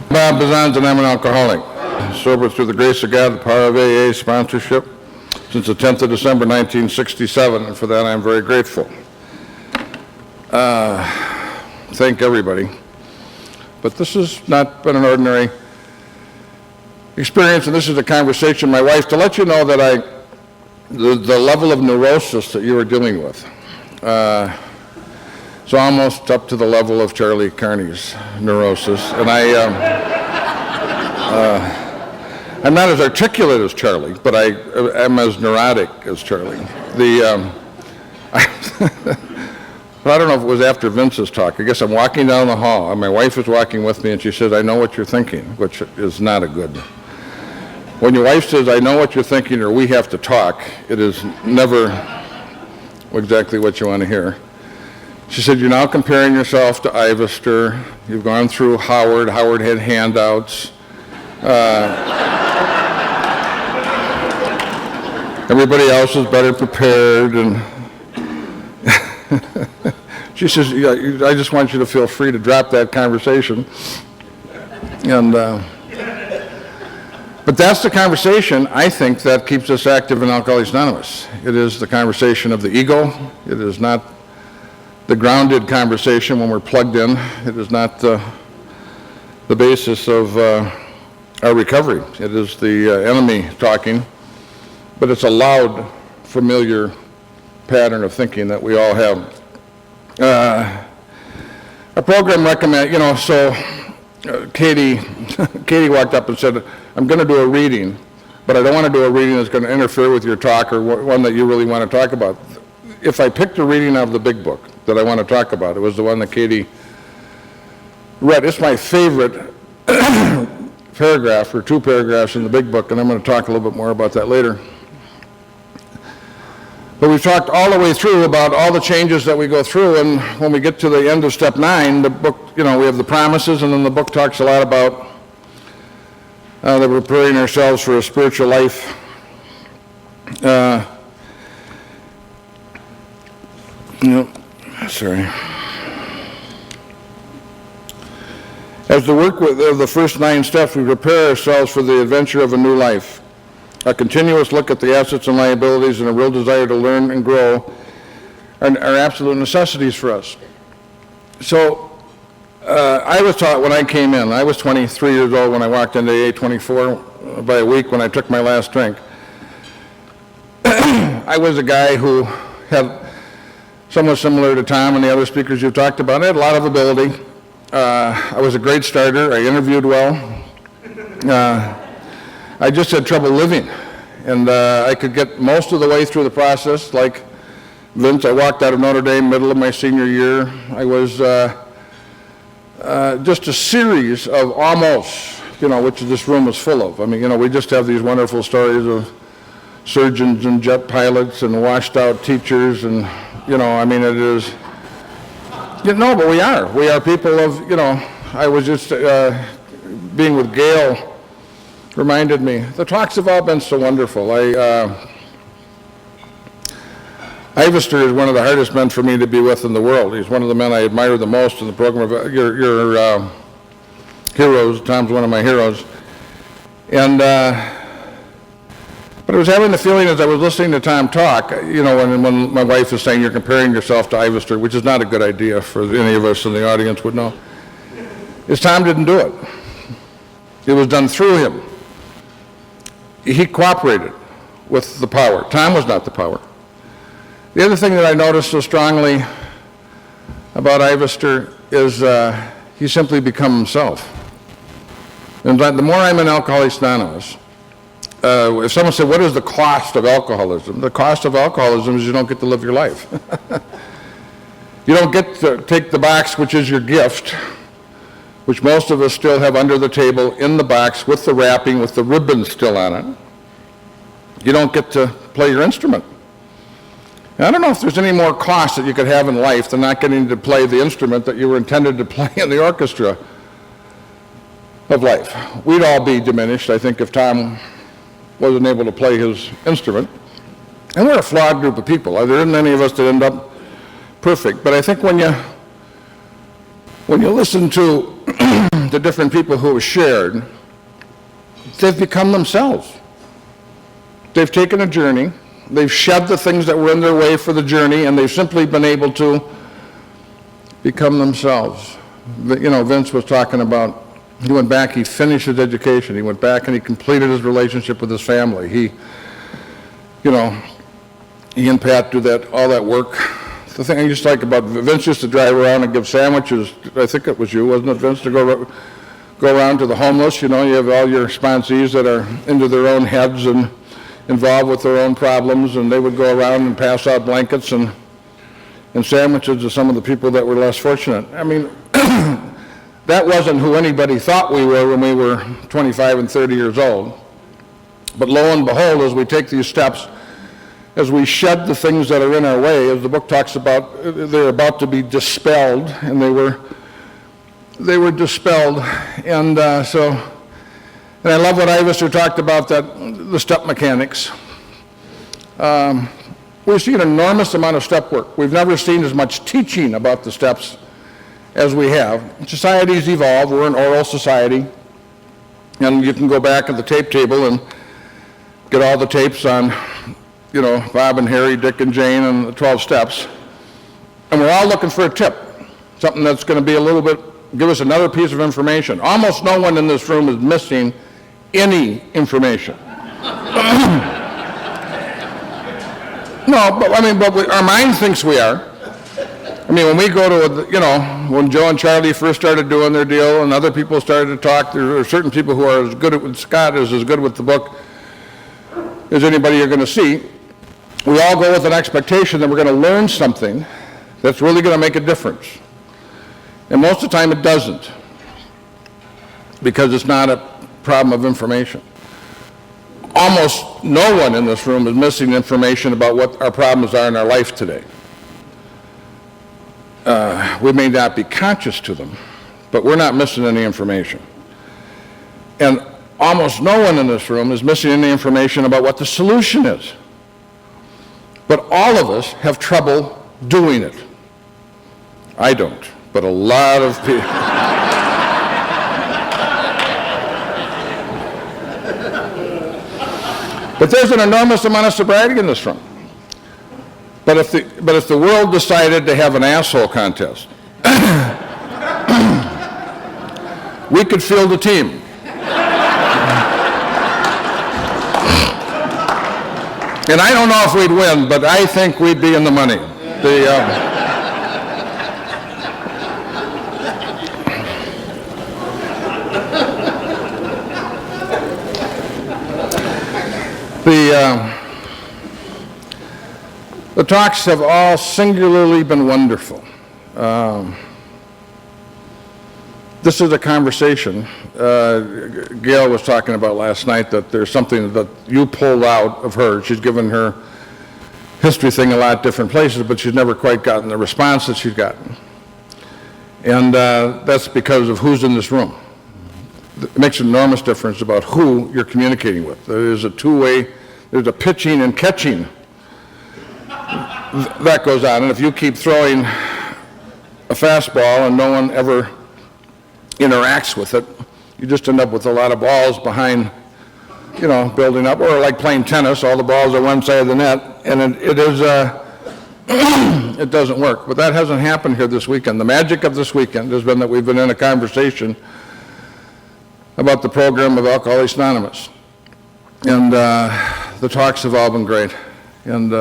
Bob Bazans, and I'm an alcoholic. Sober through the grace of God, the power of AA sponsorship, since the 10th of December, 1967, and for that I'm very grateful. Thank everybody. But this has not been an ordinary experience, and this is a conversation, my wife, to let you know that the level of neurosis that you are dealing with, it's almost up to the level of Charlie Carney's neurosis, and I'm not as articulate as Charlie, but I am as neurotic as Charlie. But I don't know if it was after Vince's talk. I guess I'm walking down the hall, and my wife is walking with me, and she says, "I know what you're thinking," which is not a good. When your wife says, "I know what you're thinking," or "we have to talk," it is never exactly what you want to hear. She said, "You're now comparing yourself to Ivester. You've gone through Howard. Howard had handouts. Everybody else is better prepared." And she says, "I just want you to feel free to drop that conversation." And but that's the conversation, I think, that keeps us active in Alcoholics Anonymous. It is the conversation of the ego. It is not the grounded conversation when we're plugged in. It is not the basis of our recovery. It is the enemy talking, but it's a loud, familiar pattern of thinking that we all have. Our program recommend, Katie walked up and said, "I'm going to do a reading, but I don't want to do a reading that's going to interfere with your talk or one that you really want to talk about." If I picked a reading out of the big book that I want to talk about, it was the one that Katie read. It's my favorite paragraph, or two paragraphs in the big book, and I'm going to talk a little bit more about that later. But we've talked all the way through about all the changes that we go through, and when we get to the end of step 9, the book, we have the promises, and then the book talks a lot about that we're preparing ourselves for a spiritual life. As the work of the first 9 steps, we prepare ourselves for the adventure of a new life. A continuous look at the assets and liabilities and a real desire to learn and grow are absolute necessities for us. So I was taught when I came in, I was 23 years old when I walked into AA, 24 by a week when I took my last drink. I was a guy who had, somewhat similar to Tom and the other speakers you've talked about, I had a lot of ability. I was a great starter. I interviewed well. I just had trouble living, and I could get most of the way through the process. Like Vince, I walked out of Notre Dame middle of my senior year. I was just a series of almost, which this room was full of. I mean, we just have these wonderful stories of surgeons and jet pilots and washed out teachers, and it is, but we are people of, I was just being with Gail reminded me, the talks have all been so wonderful. Ivester is one of the hardest men for me to be with in the world. He's one of the men I admire the most in the program of your heroes. Tom's one of my heroes. And, but I was having the feeling as I was listening to Tom talk, when my wife is saying you're comparing yourself to Ivester, which is not a good idea for any of us in the audience would know, is Tom didn't do it. It was done through him. He cooperated with the power. Tom was not the power. The other thing that I noticed so strongly about Ivester is he simply become himself. And the more I'm in Alcoholics Anonymous, if someone said, "What is the cost of alcoholism?" The cost of alcoholism is you don't get to live your life. You don't get to take the box, which is your gift, which most of us still have under the table in the box with the wrapping, with the ribbon still on it. You don't get to play your instrument. And I don't know if there's any more cost that you could have in life than not getting to play the instrument that you were intended to play in the orchestra of life. We'd all be diminished, I think, if Tom wasn't able to play his instrument. And we're a flawed group of people. There isn't any of us that end up perfect. But I think when you listen to the different people who have shared, they've become themselves. They've taken a journey, they've shed the things that were in their way for the journey, and they've simply been able to become themselves. Vince was talking about, he went back, he finished his education, he went back and he completed his relationship with his family. He and Pat do all that work. The thing I used to like about Vince used to drive around and give sandwiches. I think it was you, wasn't it, Vince, to go around to the homeless. You have all your sponsees that are into their own heads and involved with their own problems, and they would go around and pass out blankets and sandwiches to some of the people that were less fortunate. I mean, that wasn't who anybody thought we were when we were 25 and 30 years old. But lo and behold, as we take these steps, as we shed the things that are in our way, as the book talks about, they're about to be dispelled, and they were dispelled. And I love what Ivester talked about, that the step mechanics. We've seen an enormous amount of step work. We've never seen as much teaching about the steps as we have. Society's evolved. We're an oral society, and you can go back at the tape table and get all the tapes on Bob and Harry, Dick and Jane, and the 12 steps. And we're all looking for a tip, something that's going to be give us another piece of information. Almost no one in this room is missing any information. No, but our mind thinks we are. I mean, when we go to, when Joe and Charlie first started doing their deal and other people started to talk, there are certain people who are as good with Scott is as good with the book as anybody you're going to see. We all go with an expectation that we're going to learn something that's really going to make a difference. And most of the time it doesn't, because it's not a problem of information. Almost no one in this room is missing information about what our problems are in our life today. We may not be conscious to them, but we're not missing any information. And almost no one in this room is missing any information about what the solution is. But all of us have trouble doing it. I don't, but a lot of people. But there's an enormous amount of sobriety in this room. But if the world decided to have an asshole contest, we could field a team. And I don't know if we'd win, but I think we'd be in the money. The talks have all singularly been wonderful. This is a conversation. Gail was talking about last night that there's something that you pulled out of her. She's given her history thing a lot of different places, but she's never quite gotten the response that she's gotten. And that's because of who's in this room. It makes an enormous difference about who you're communicating with. There's a two-way, there's a pitching and catching that goes on. And if you keep throwing a fastball and no one ever interacts with it, you just end up with a lot of balls behind, building up, or like playing tennis, all the balls are one side of the net, and it doesn't work. But that hasn't happened here this weekend. The magic of this weekend has been that we've been in a conversation about the program of Alcoholics Anonymous. And the talks have all been great. And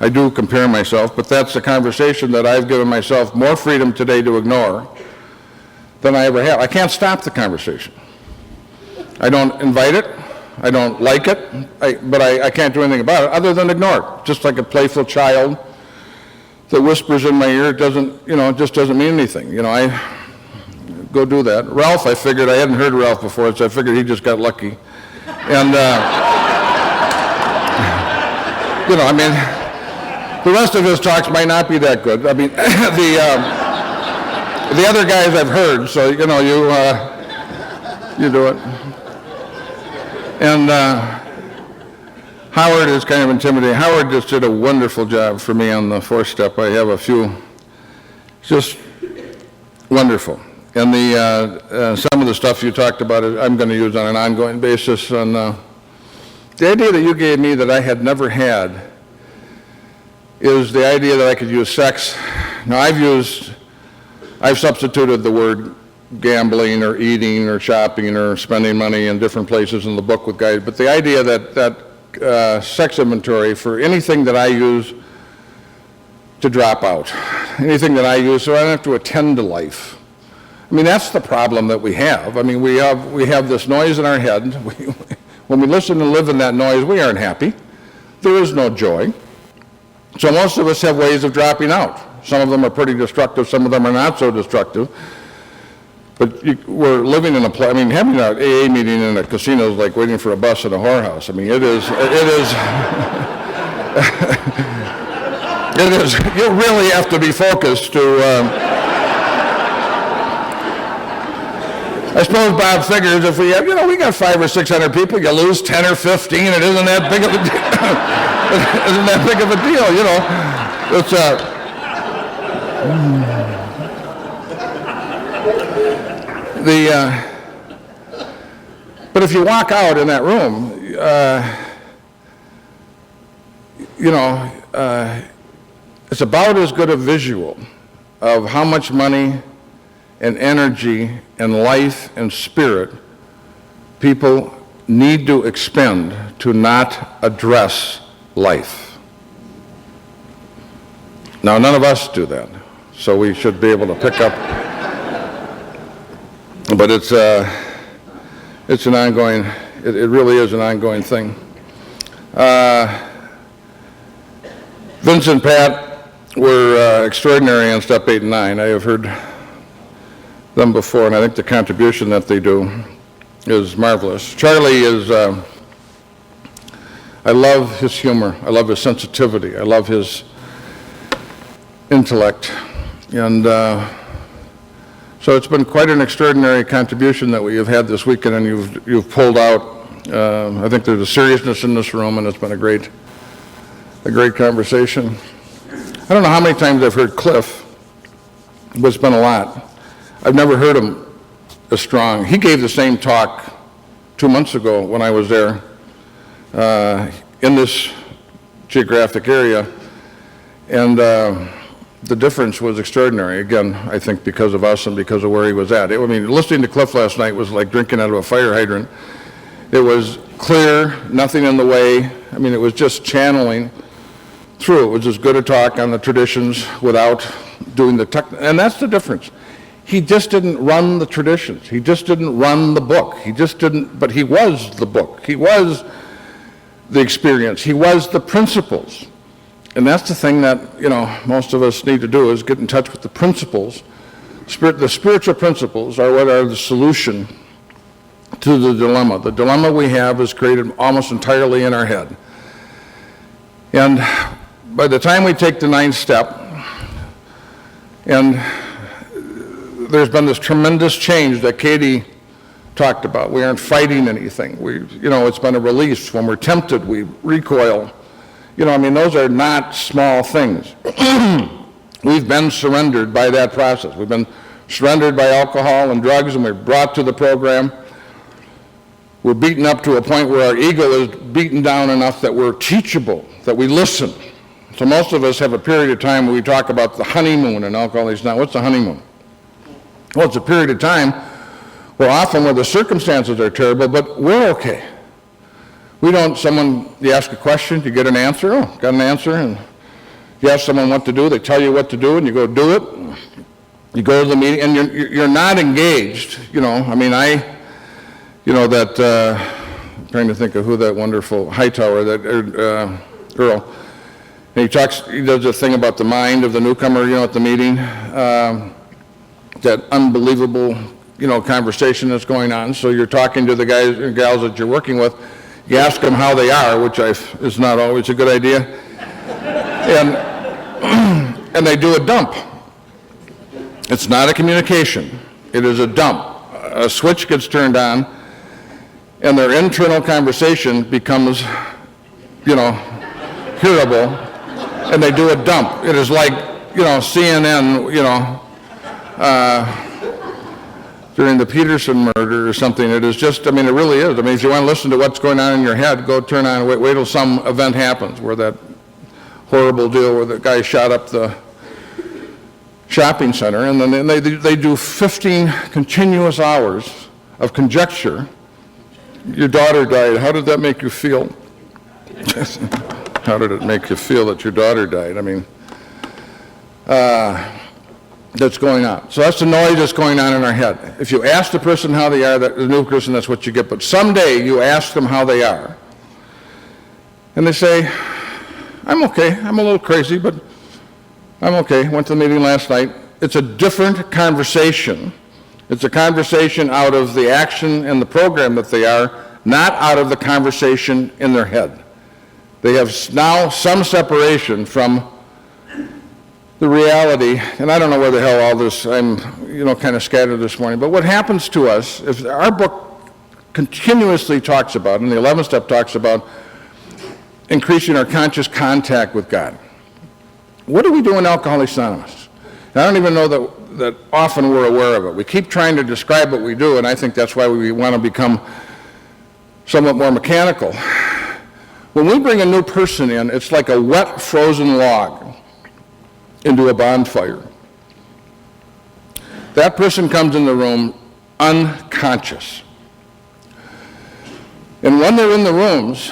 I do compare myself, but that's a conversation that I've given myself more freedom today to ignore than I ever have. I can't stop the conversation. I don't invite it. I don't like it. But I can't do anything about it other than ignore it. Just like a playful child that whispers in my ear, it just doesn't mean anything. I go do that. Ralph, I figured, I hadn't heard Ralph before, so I figured he just got lucky. And, the rest of his talks might not be that good. I mean, the other guys I've heard, so, you do it. And Howard is kind of intimidating. Howard just did a wonderful job for me on the fourth step. I have a few, just wonderful. And some of the stuff you talked about, I'm going to use on an ongoing basis. And the idea that you gave me that I had never had is the idea that I could use sex. Now, I've substituted the word gambling or eating or shopping or spending money in different places in the book with guys, but the idea that sex inventory for anything that I use to drop out, anything that I use so I don't have to attend to life. I mean, that's the problem that we have. I mean, we have this noise in our head. When we listen and live in that noise, we aren't happy. There is no joy. So most of us have ways of dropping out. Some of them are pretty destructive, some of them are not so destructive. But we're living in a place, I mean, having an AA meeting in a casino is like waiting for a bus at a whorehouse. I mean, it is, you really have to be focused to, I suppose Bob figures if we have, we got 500 or 600 people, you lose 10 or 15, it isn't that big of a deal. Isn't that big of a deal, It's but if you walk out in that room, it's about as good a visual of how much money and energy and life and spirit people need to expend to not address life. Now, none of us do that, so we should be able to pick up. But it's an ongoing, it really is an ongoing thing. Vince and Pat were extraordinary on step 8 and 9. I have heard them before, and I think the contribution that they do is marvelous. Charlie is, I love his humor, I love his sensitivity, I love his intellect, and so it's been quite an extraordinary contribution that we have had this weekend, and you've pulled out. I think there's a seriousness in this room, and it's been a great conversation. I don't know how many times I've heard Cliff, but it's been a lot. I've never heard him as strong. He gave the same talk 2 months ago when I was there in this geographic area, and the difference was extraordinary. Again, I think because of us and because of where he was at. I mean, listening to Cliff last night was like drinking out of a fire hydrant. It was clear, nothing in the way. I mean, it was just channeling through. It was as good a talk on the traditions without doing the and that's the difference. He just didn't run the traditions. He just didn't run the book. He just didn't, but he was the book. He was the experience. He was the principles. And that's the thing that, most of us need to do is get in touch with the principles. The spiritual principles are what are the solution to the dilemma. The dilemma we have is created almost entirely in our head. And by the time we take the 9th step, and there's been this tremendous change that Katie talked about. We aren't fighting anything. It's been a release. When we're tempted, we recoil. Those are not small things. We've been surrendered by that process. We've been surrendered by alcohol and drugs, and we're brought to the program. We're beaten up to a point where our ego is beaten down enough that we're teachable, that we listen. So most of us have a period of time where we talk about the honeymoon in Alcoholics Now. What's the honeymoon? Well, it's a period of time where often where the circumstances are terrible, but we're okay. You ask a question, you get an answer, got an answer, and you ask someone what to do, they tell you what to do, and you go do it. You go to the meeting, and you're not engaged, I'm trying to think of who that wonderful Hightower, that Earl, and he does a thing about the mind of the newcomer, at the meeting, that unbelievable, conversation that's going on. So you're talking to the guys and gals that you're working with. You ask them how they are, which is not always a good idea. And they do a dump. It's not a communication. It is a dump. A switch gets turned on, and their internal conversation becomes, hearable, and they do a dump. It is like, CNN, during the Peterson murder or something. It is just, I mean, it really is. I mean, if you want to listen to what's going on in your head, go turn on, wait till some event happens where that horrible deal where the guy shot up the shopping center, and then they do 15 continuous hours of conjecture. Your daughter died. How did that make you feel? How did it make you feel that your daughter died? I mean, that's going on. So that's the noise that's going on in our head. If you ask the person how they are, the new person, that's what you get. But someday you ask them how they are, and they say, I'm okay. I'm a little crazy, but I'm okay. Went to the meeting last night. It's a different conversation. It's a conversation out of the action and the program that they are, not out of the conversation in their head. They have now some separation from the reality, and I don't know where the hell all this, I'm, kind of scattered this morning, but what happens to us, if our book continuously talks about, and the 11th step talks about increasing our conscious contact with God. What do we do in Alcoholics Anonymous? And I don't even know that often we're aware of it. We keep trying to describe what we do, and I think that's why we want to become somewhat more mechanical. When we bring a new person in, it's like a wet, frozen log into a bonfire. That person comes in the room unconscious. And when they're in the rooms,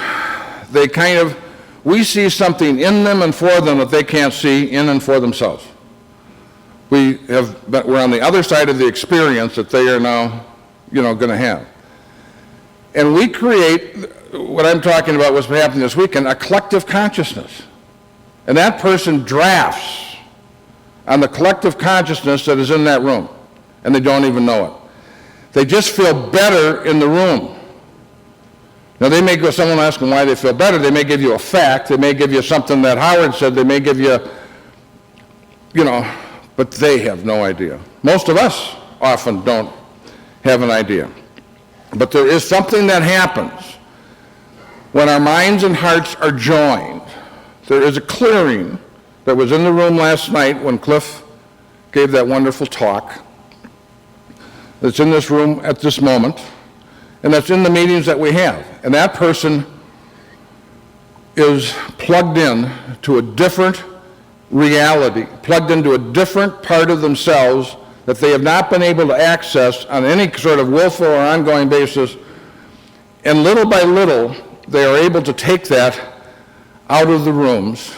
we see something in them and for them that they can't see in and for themselves. We're on the other side of the experience that they are now, going to have. And we create, what I'm talking about was happening this weekend, a collective consciousness. And that person drafts on the collective consciousness that is in that room, and they don't even know it. They just feel better in the room. Now, they may go, someone will ask them why they feel better. They may give you a fact. They may give you something that Howard said. They may give you, but they have no idea. Most of us often don't have an idea. But there is something that happens when our minds and hearts are joined. There is a clearing that was in the room last night when Cliff gave that wonderful talk. That's in this room at this moment, and that's in the meetings that we have. And that person is plugged in to a different reality, plugged into a different part of themselves that they have not been able to access on any sort of willful or ongoing basis. And little by little, they are able to take that out of the rooms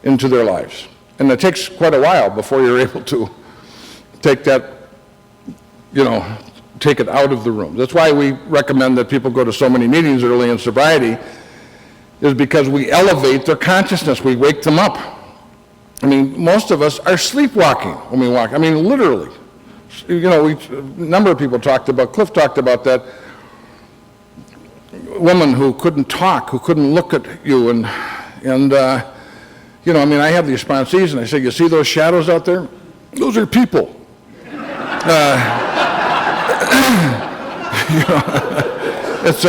into their lives. And it takes quite a while before you're able to take that, take it out of the room. That's why we recommend that people go to so many meetings early in sobriety, is because we elevate their consciousness. We wake them up. I mean, most of us are sleepwalking when we walk. I mean, literally. A number of people Cliff talked about that woman who couldn't talk, who couldn't look at you, and I have the sponsees, and I say, you see those shadows out there? Those are people. It's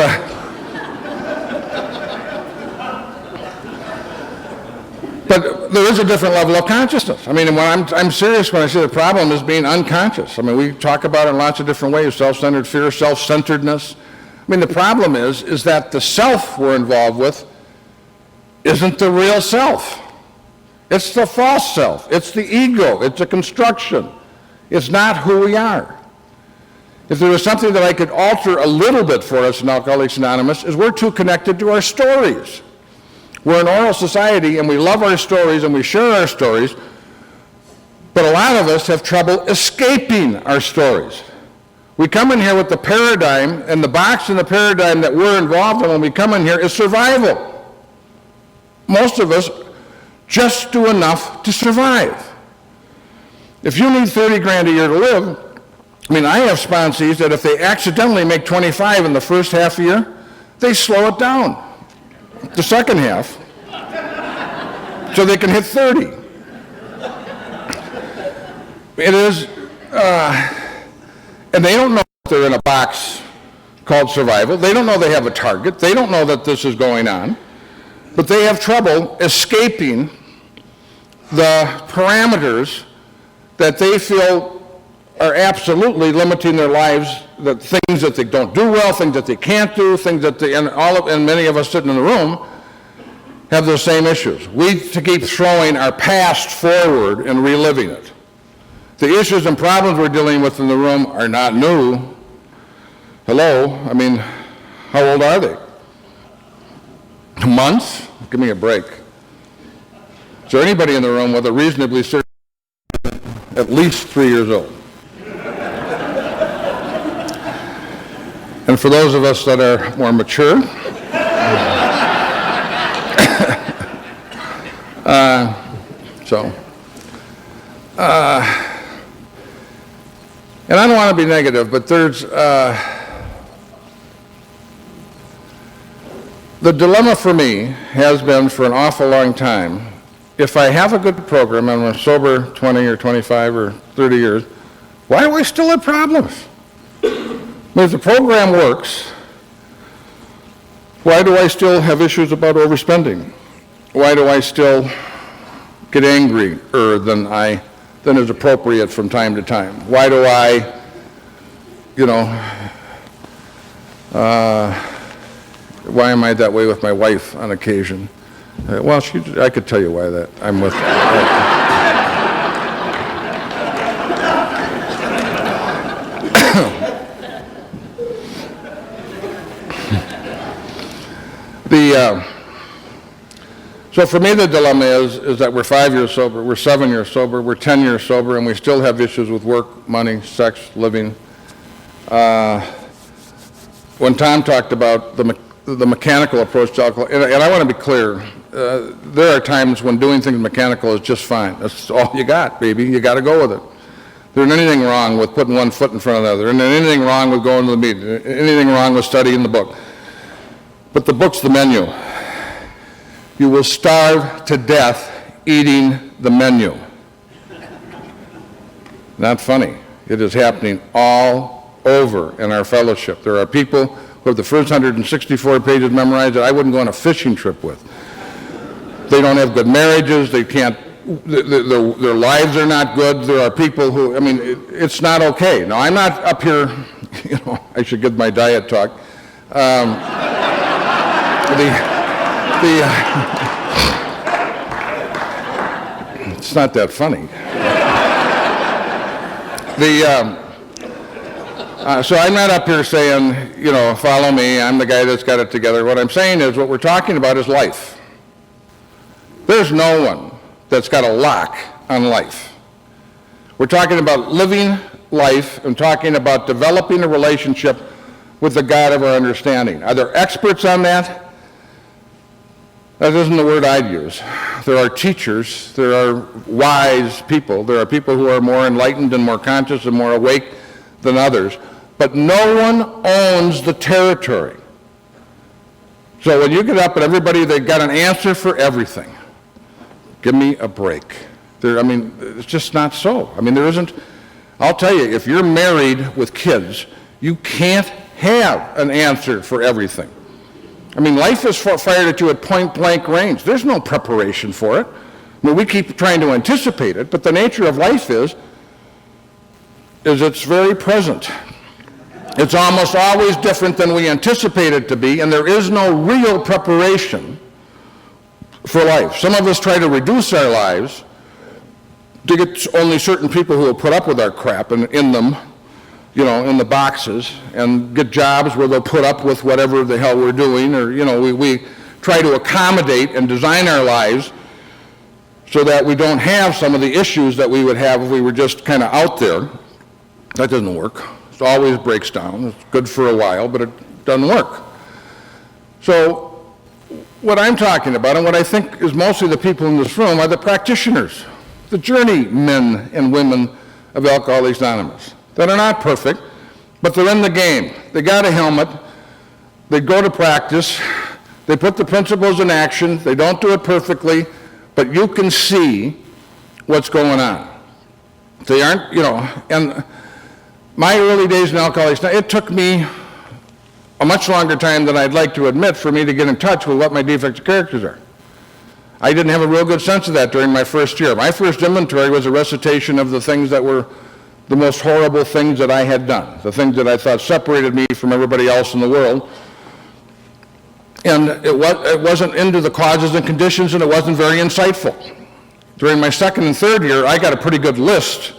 but there is a different level of consciousness. I mean, when I'm serious when I say the problem is being unconscious. I mean, we talk about it in lots of different ways: self-centered fear, self-centeredness. I mean, the problem is that the self we're involved with isn't the real self. It's the false self. It's the ego. It's a construction. It's not who we are. If there was something that I could alter a little bit for us in Alcoholics Anonymous, is we're too connected to our stories. We're an oral society, and we love our stories, and we share our stories, but a lot of us have trouble escaping our stories. We come in here with the paradigm, and the box in the paradigm that we're involved in when we come in here is survival. Most of us just do enough to survive. If you need 30 grand a year to live, I mean, I have sponsees that if they accidentally make 25 in the first half year, they slow it down the second half so they can hit 30. It is, and they don't know if they're in a box called survival. They don't know they have a target. They don't know that this is going on. But they have trouble escaping the parameters that they feel are absolutely limiting their lives, the things that they don't do well, things that they can't do, things that they, and many of us sitting in the room have those same issues. We keep throwing our past forward and reliving it. The issues and problems we're dealing with in the room are not new. Hello, I mean, how old are they? Months? Give me a break. Is there anybody in the room with a reasonably certain at least 3 years old? And for those of us that are more mature, and I don't want to be negative, but there's the dilemma for me has been for an awful long time, if I have a good program and I'm sober 20 or 25 or 30 years, why do I still have problems? But if the program works, why do I still have issues about overspending? Why do I still get angrier than is appropriate from time to time? Why do I, why am I that way with my wife on occasion? Well, I could tell you why that I'm with. So for me, the dilemma is that we're 5 years sober, we're 7 years sober, we're 10 years sober, and we still have issues with work, money, sex, living. When Tom talked about the mechanical approach to alcohol, and I want to be clear, there are times when doing things mechanical is just fine. That's all you got, baby. You got to go with it. There isn't anything wrong with putting one foot in front of the other. There isn't anything wrong with going to the meeting. Anything wrong with studying the book. But the book's the menu. You will starve to death eating the menu. Not funny. It is happening all over in our fellowship. There are people who have the first 164 pages memorized that I wouldn't go on a fishing trip with. They don't have good marriages. They can't, their lives are not good. There are people who, I mean, it's not okay. Now, I'm not up here, I should give my diet talk. It's not that funny. So I'm not up here saying, follow me, I'm the guy that's got it together. What I'm saying is what we're talking about is life. There's no one that's got a lock on life. We're talking about living life and talking about developing a relationship with the God of our understanding. Are there experts on that? That isn't the word I'd use. There are teachers, there are wise people, there are people who are more enlightened and more conscious and more awake than others, but no one owns the territory. So when you get up and everybody, they've got an answer for everything. Give me a break. It's just not so. There isn't, I'll tell you, if you're married with kids, you can't have an answer for everything. Life is fired at you at point blank range. There's no preparation for it. We keep trying to anticipate it, but the nature of life is it's very present. It's almost always different than we anticipate it to be, and there is no real preparation for life. Some of us try to reduce our lives to get only certain people who will put up with our crap and in them, in the boxes, and get jobs where they'll put up with whatever the hell we're doing, or, we try to accommodate and design our lives so that we don't have some of the issues that we would have if we were just kind of out there. That doesn't work. It always breaks down. It's good for a while, but it doesn't work. So what I'm talking about, and what I think is mostly the people in this room, are the practitioners, the journeymen and women of Alcoholics Anonymous, that are not perfect, but they're in the game. They got a helmet, they go to practice, they put the principles in action, they don't do it perfectly, but you can see what's going on. They aren't, and my early days in Alcoholics, it took me a much longer time than I'd like to admit for me to get in touch with what my defects of characters are. I didn't have a real good sense of that during my first year. My first inventory was a recitation of the things that were the most horrible things that I had done, the things that I thought separated me from everybody else in the world. And it wasn't into the causes and conditions, and it wasn't very insightful. During my second and third year, I got a pretty good list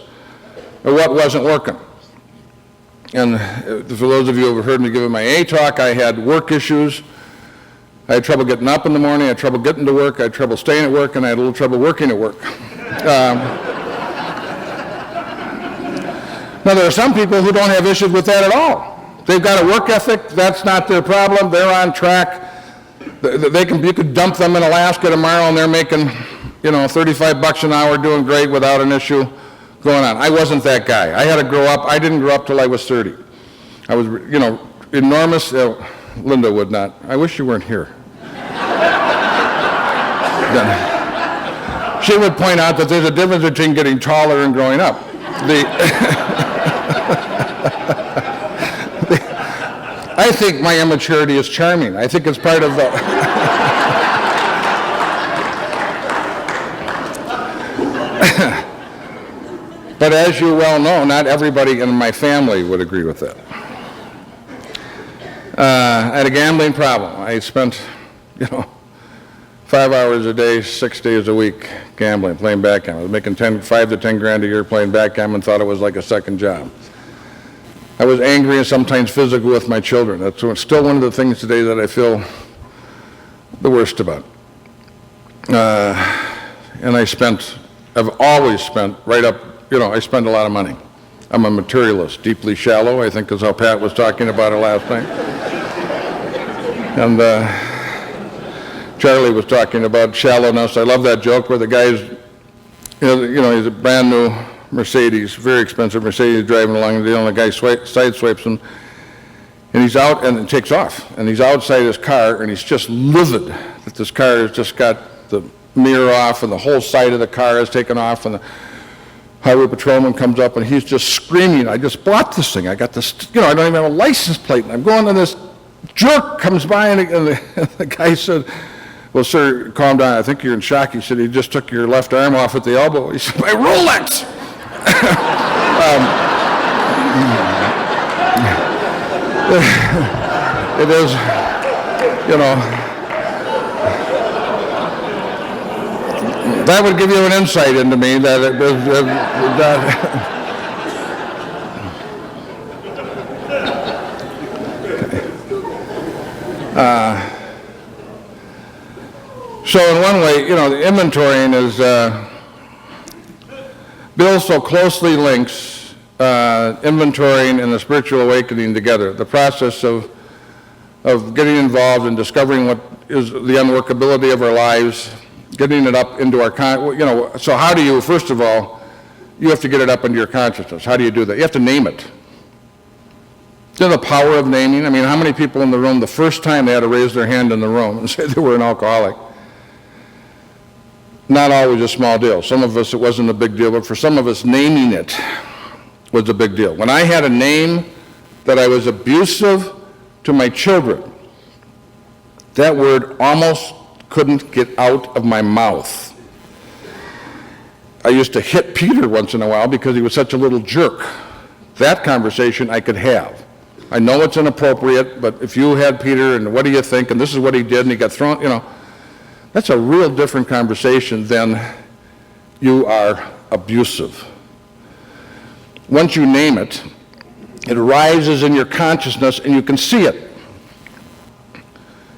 of what wasn't working. And for those of you who have heard me give my A talk, I had work issues. I had trouble getting up in the morning, I had trouble getting to work, I had trouble staying at work, and I had a little trouble working at work. Now, there are some people who don't have issues with that at all. They've got a work ethic, that's not their problem, they're on track. You could dump them in Alaska tomorrow and they're making, $35 an hour, doing great without an issue going on. I wasn't that guy. I had to grow up. I didn't grow up till I was 30. I was, enormous. Linda would not. I wish you weren't here. She would point out that there's a difference between getting taller and growing up. I think my immaturity is charming. I think it's part of the... But as you well know, not everybody in my family would agree with that. I had a gambling problem. I spent, 5 hours a day, 6 days a week gambling, playing backgammon. I was making 5 to 10 grand a year playing backgammon, thought it was like a second job. I was angry and sometimes physical with my children. That's still one of the things today that I feel the worst about. And I've always spent right up, I spend a lot of money. I'm a materialist, deeply shallow, I think is how Pat was talking about it last night. And Charlie was talking about shallowness. I love that joke where the guy's, he's a brand new Mercedes, very expensive Mercedes, driving along, and the guy side swipes him, and he's out and takes off. And he's outside his car, and he's just livid that this car has just got the mirror off, and the whole side of the car is taken off, and the highway patrolman comes up, and he's just screaming, I just bought this thing. I got this, I don't even have a license plate, and I'm going, and this jerk comes by, and the guy said, well, sir, calm down. I think you're in shock. He said, he just took your left arm off at the elbow. He said, my Rolex! It is, that would give you an insight into me that it was, so in one way, the inventorying is, Bill so closely links inventorying and the spiritual awakening together. The process of getting involved in discovering what is the unworkability of our lives, getting it up into our, so how do you, first of all, you have to get it up into your consciousness. How do you do that? You have to name it. You know the power of naming? I mean, how many people in the room, the first time they had to raise their hand in the room and say they were an alcoholic? Not always a small deal. Some of us, it wasn't a big deal, but for some of us, naming it was a big deal. When I had a name that I was abusive to my children, that word almost couldn't get out of my mouth. I used to hit Peter once in a while because he was such a little jerk. That conversation I could have. I know it's inappropriate, but if you had Peter and what do you think, and this is what he did, and he got thrown, that's a real different conversation than you are abusive. Once you name it, it rises in your consciousness and you can see it.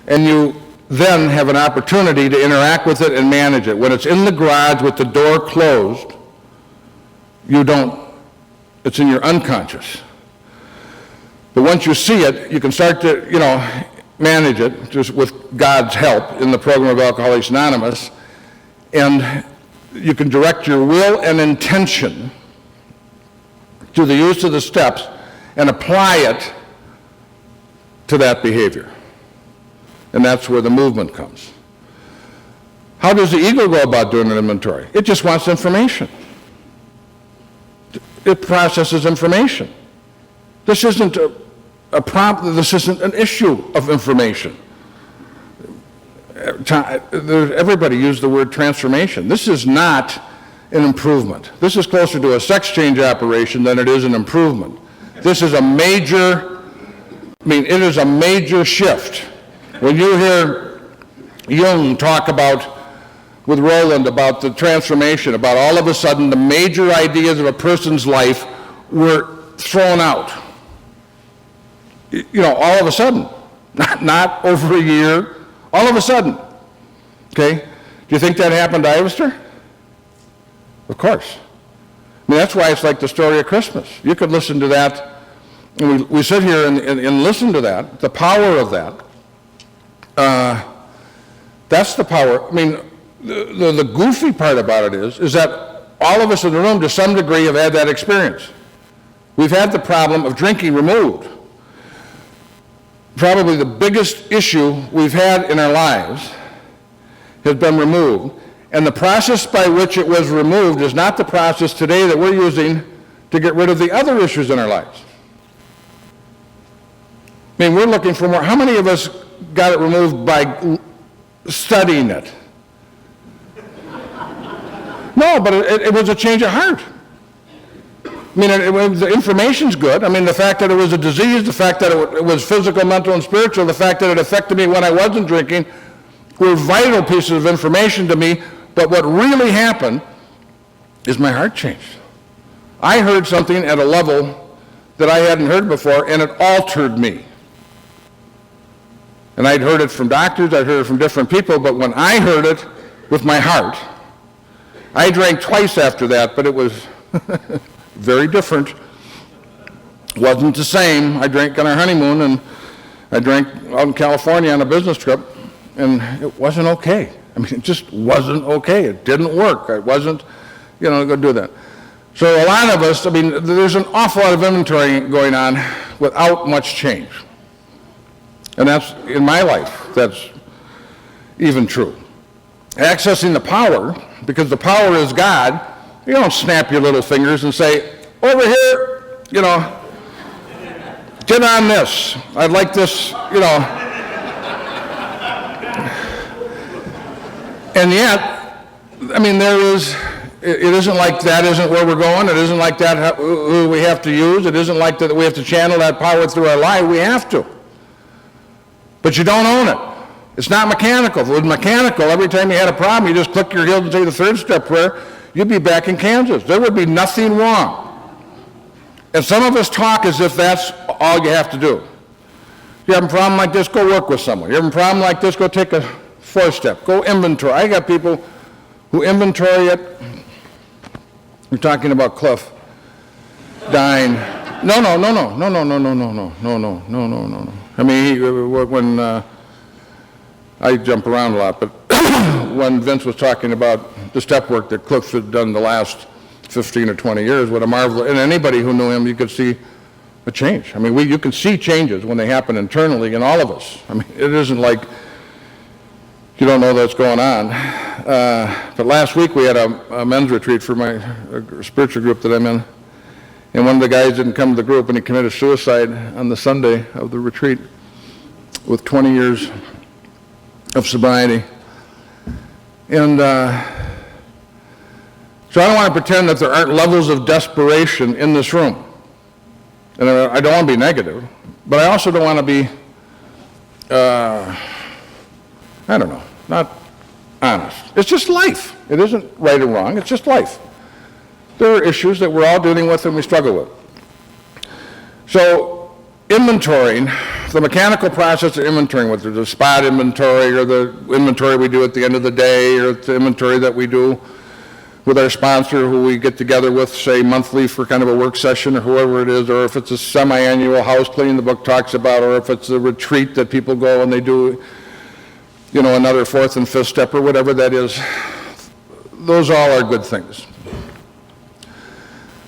And you then have an opportunity to interact with it and manage it. When it's in the garage with the door closed, you don't, it's in your unconscious. But once you see it, you can start to, manage it just with God's help in the program of Alcoholics Anonymous, and you can direct your will and intention to the use of the steps and apply it to that behavior. And that's where the movement comes. How does the ego go about doing an inventory? It just wants information. It processes information. This isn't this isn't an issue of information. Everybody used the word transformation. This is not an improvement. This is closer to a sex change operation than it is an improvement. This is a major, it is a major shift. When you hear Jung talk about, with Roland, about the transformation, about all of a sudden the major ideas of a person's life were thrown out. All of a sudden, not over a year, all of a sudden. Okay? Do you think that happened to Ivester? Of course. That's why it's like the story of Christmas. You could listen to that, and we sit here and listen to that, the power of that. That's the power. The goofy part about it is that all of us in the room, to some degree, have had that experience. We've had the problem of drinking removed. Probably the biggest issue we've had in our lives has been removed. And the process by which it was removed is not the process today that we're using to get rid of the other issues in our lives. We're looking for more. How many of us got it removed by studying it? No, but it was a change of heart. The information's good. The fact that it was a disease, the fact that it was physical, mental, and spiritual, the fact that it affected me when I wasn't drinking were vital pieces of information to me. But what really happened is my heart changed. I heard something at a level that I hadn't heard before, and it altered me. And I'd heard it from doctors, I'd heard it from different people, but when I heard it with my heart, I drank twice after that, but it was very different. Wasn't the same. I drank on our honeymoon, and I drank out in California on a business trip, and it wasn't okay. It just wasn't okay. It didn't work. I wasn't, going to do that. So a lot of us, there's an awful lot of inventory going on without much change. And that's, in my life, that's even true. Accessing the power, because the power is God, you don't snap your little fingers and say, over here, get on this. I'd like this, And yet, it isn't like that isn't where we're going. It isn't like that who we have to use. It isn't like that we have to channel that power through our life. We have to. But you don't own it. It's not mechanical. If it was mechanical, every time you had a problem, you just click your heels and say the third step prayer, you'd be back in Kansas. There would be nothing wrong. And some of us talk as if that's all you have to do. You have a problem like this, go work with someone. You have a problem like this, go take a fourth step. Go inventory. I got people who inventory it. We're talking about Cliff dying. No. When I jump around a lot, but when Vince was talking about the step work that Cliff had done the last 15 or 20 years, what a marvel, and anybody who knew him, you could see a change. You can see changes when they happen internally in all of us. It isn't like you don't know that's going on. But last week we had a men's retreat for my spiritual group that I'm in, and one of the guys didn't come to the group, and he committed suicide on the Sunday of the retreat with 20 years of sobriety. And so I don't want to pretend that there aren't levels of desperation in this room. And I don't want to be negative, but I also don't want to be, not honest. It's just life. It isn't right or wrong. It's just life. There are issues that we're all dealing with and we struggle with. So inventorying, the mechanical process of inventorying, whether it's a spot inventory or the inventory we do at the end of the day or the inventory that we do with our sponsor who we get together with, say, monthly for kind of a work session or whoever it is, or if it's a semi-annual house cleaning the book talks about, or if it's a retreat that people go and they do, another fourth and fifth step or whatever that is, those all are good things.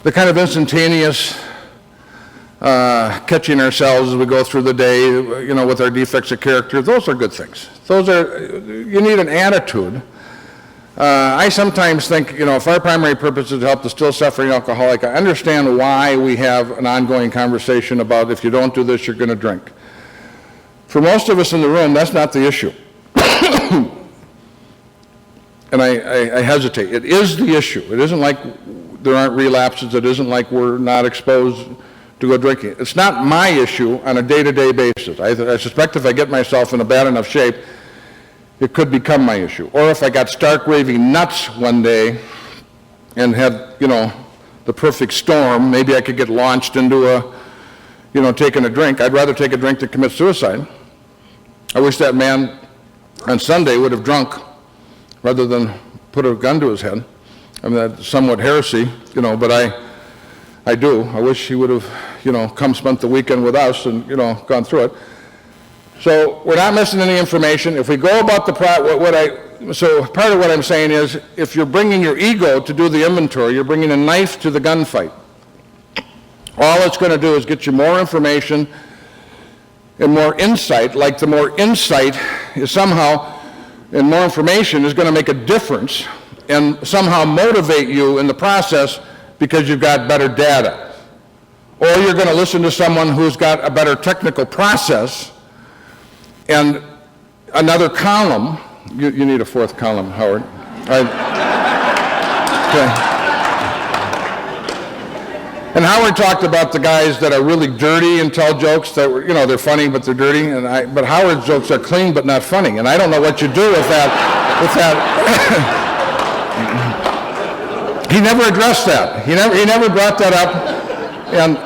The kind of instantaneous catching ourselves as we go through the day, with our defects of character, those are good things. You need an attitude. I sometimes think, if our primary purpose is to help the still suffering alcoholic, I understand why we have an ongoing conversation about if you don't do this, you're going to drink. For most of us in the room, that's not the issue. and I hesitate. It is the issue. It isn't like there aren't relapses. It isn't like we're not exposed to go drinking. It's not my issue on a day-to-day basis. I suspect if I get myself in a bad enough shape, it could become my issue. Or if I got stark raving nuts one day and had, the perfect storm, maybe I could get launched into taking a drink. I'd rather take a drink than commit suicide. I wish that man on Sunday would have drunk rather than put a gun to his head. I mean, that's somewhat heresy, but I do. I wish he would have, come spent the weekend with us and, gone through it. So we're not missing any information. If we go about so part of what I'm saying is, if you're bringing your ego to do the inventory, you're bringing a knife to the gunfight. All it's going to do is get you more information and more insight, like the more insight is somehow, and more information is going to make a difference and somehow motivate you in the process because you've got better data. Or you're going to listen to someone who's got a better technical process and another column. You need a fourth column, Howard. Okay. And Howard talked about the guys that are really dirty and tell jokes that were, they're funny but they're dirty. But Howard's jokes are clean but not funny. And I don't know what you do with that. He never addressed that. He never brought that up. And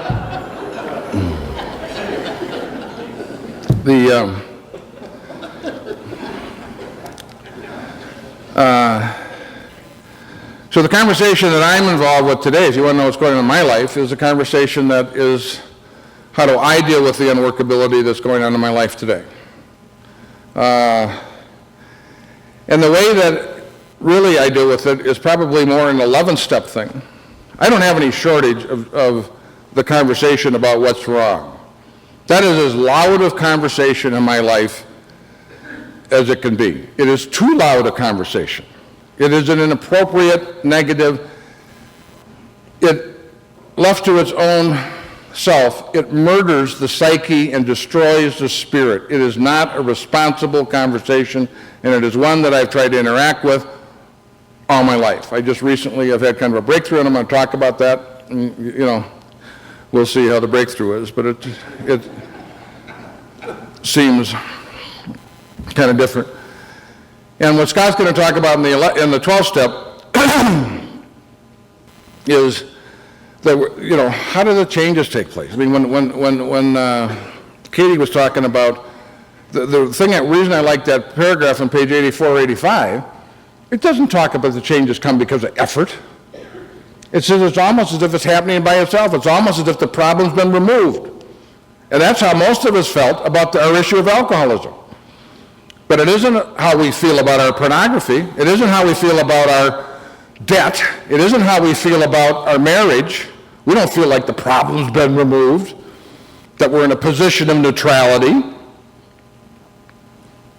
so the conversation that I'm involved with today, if you want to know what's going on in my life, is a conversation that is, how do I deal with the unworkability that's going on in my life today? And the way that really I deal with it is probably more an 11-step thing. I don't have any shortage of the conversation about what's wrong. That is as loud of conversation in my life as it can be. It is too loud a conversation. It is an inappropriate, negative. It, left to its own self, it murders the psyche and destroys the spirit. It is not a responsible conversation, and it is one that I've tried to interact with all my life. I just recently have had kind of a breakthrough, and I'm going to talk about that. And, we'll see how the breakthrough is, but it seems kind of different. And what Scott's going to talk about in the 12th step is that, how do the changes take place? I mean, when Katie was talking about the reason I like that paragraph on page 84 or 85, it doesn't talk about the changes come because of effort. It says it's almost as if it's happening by itself. It's almost as if the problem's been removed. And that's how most of us felt about our issue of alcoholism. But it isn't how we feel about our pornography. It isn't how we feel about our debt. It isn't how we feel about our marriage. We don't feel like the problem's been removed, that we're in a position of neutrality.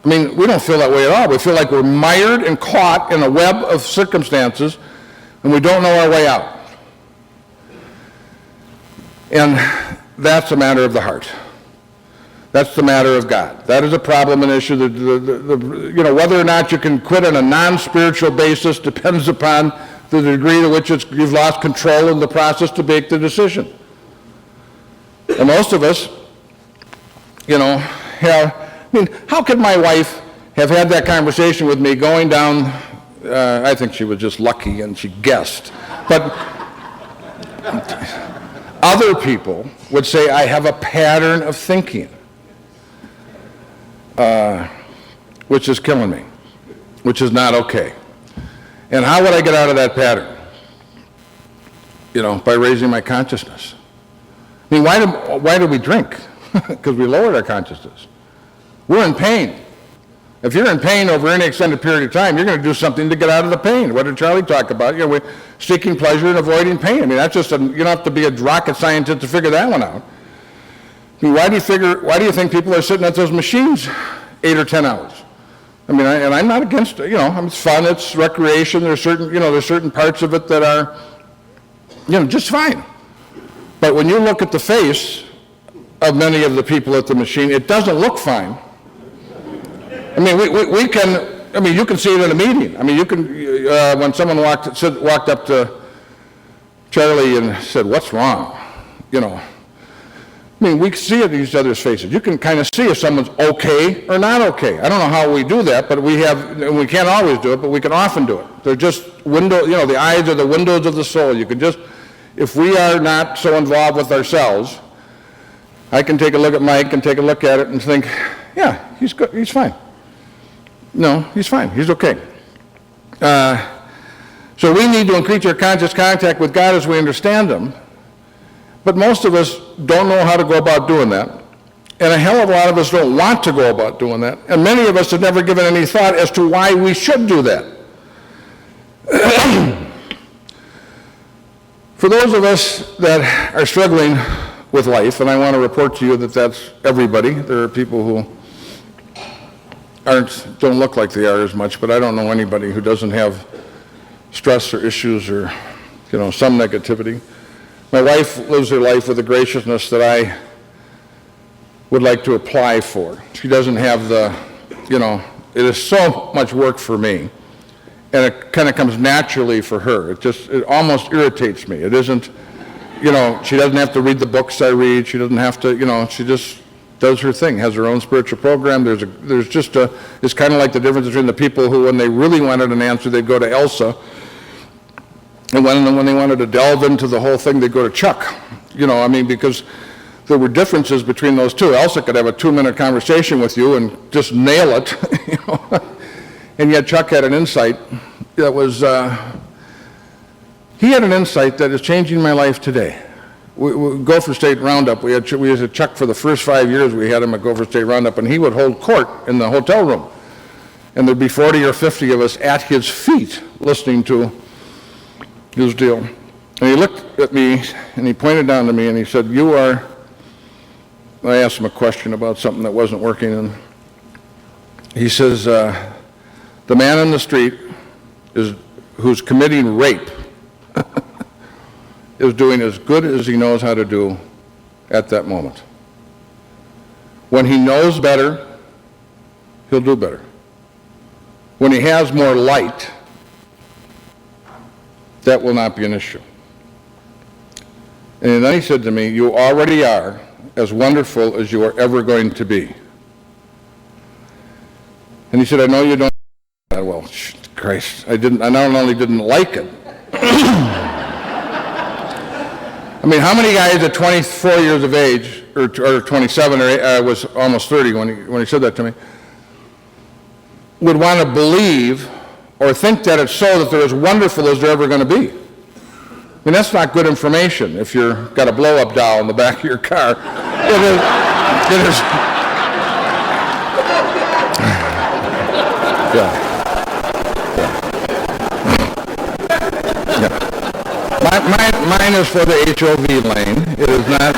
I mean, we don't feel that way at all. We feel like we're mired and caught in a web of circumstances, and we don't know our way out. And that's a matter of the heart. That's the matter of God. That is a problem and issue. Whether or not you can quit on a non-spiritual basis depends upon the degree to which you've lost control in the process to make the decision. And most of us, how could my wife have had that conversation with me going down, I think she was just lucky and she guessed, but other people would say I have a pattern of thinking. Which is killing me, which is not okay. And how would I get out of that pattern? By raising my consciousness. I mean, why do we drink? Because we lowered our consciousness. We're in pain. If you're in pain over any extended period of time, you're going to do something to get out of the pain. What did Charlie talk about? We're seeking pleasure and avoiding pain. I mean, that's just you don't have to be a rocket scientist to figure that one out. I mean, why do you think people are sitting at those machines 8 or 10 hours? I mean, and I'm not against it. It's fun, it's recreation. There's certain parts of it that are, just fine. But when you look at the face of many of the people at the machine, it doesn't look fine. I mean, we can I mean, you can see it in a meeting. I mean, you can, when someone walked up to Charlie and said, "What's wrong?" You know, I mean, we see it in each other's faces. You can kind of see if someone's okay or not okay. I don't know how we do that, but we can't always do it, but we can often do it. They're just the eyes are the windows of the soul. You can just, if we are not so involved with ourselves, I can take a look at Mike and take a look at it and think, yeah, he's good, he's fine. No, he's fine, he's okay. So we need to increase our conscious contact with God as we understand Him. But most of us don't know how to go about doing that. And a hell of a lot of us don't want to go about doing that. And many of us have never given any thought as to why we should do that. For those of us that are struggling with life, and I want to report to you that that's everybody. There are people who don't look like they are as much, but I don't know anybody who doesn't have stress or issues or, some negativity. My wife lives her life with a graciousness that I would like to apply for. She doesn't have it is so much work for me, and it kind of comes naturally for her. It almost irritates me. It isn't, she doesn't have to read the books I read. She doesn't have to, she just does her thing, has her own spiritual program. It's kind of like the difference between the people who, when they really wanted an answer, they'd go to Elsa. And when they wanted to delve into the whole thing, they'd go to Chuck. Because there were differences between those two. Elsa could have a 2-minute conversation with you and just nail it. And yet Chuck had an insight that was, he had an insight that is changing my life today. Gopher State Roundup, we had Chuck for the first 5 years. We had him at Gopher State Roundup, and he would hold court in the hotel room. And there'd be 40 or 50 of us at his feet listening to his deal. And he looked at me and he pointed down to me and he said, I asked him a question about something that wasn't working, and he says, the man in the street who's committing rape is doing as good as he knows how to do at that moment. When he knows better, he'll do better. When he has more light, that will not be an issue. And then he said to me, you already are as wonderful as you are ever going to be. And he said, I know you don't. Well, Christ, I not only didn't like it. I mean, how many guys at 24 years of age, or 27, or was almost 30 when he said that to me, would want to believe or think that it's so that they're as wonderful as they're ever going to be? I mean, that's not good information if you've got a blow-up doll in the back of your car. It is. Yeah. Mine is for the HOV lane. It is not.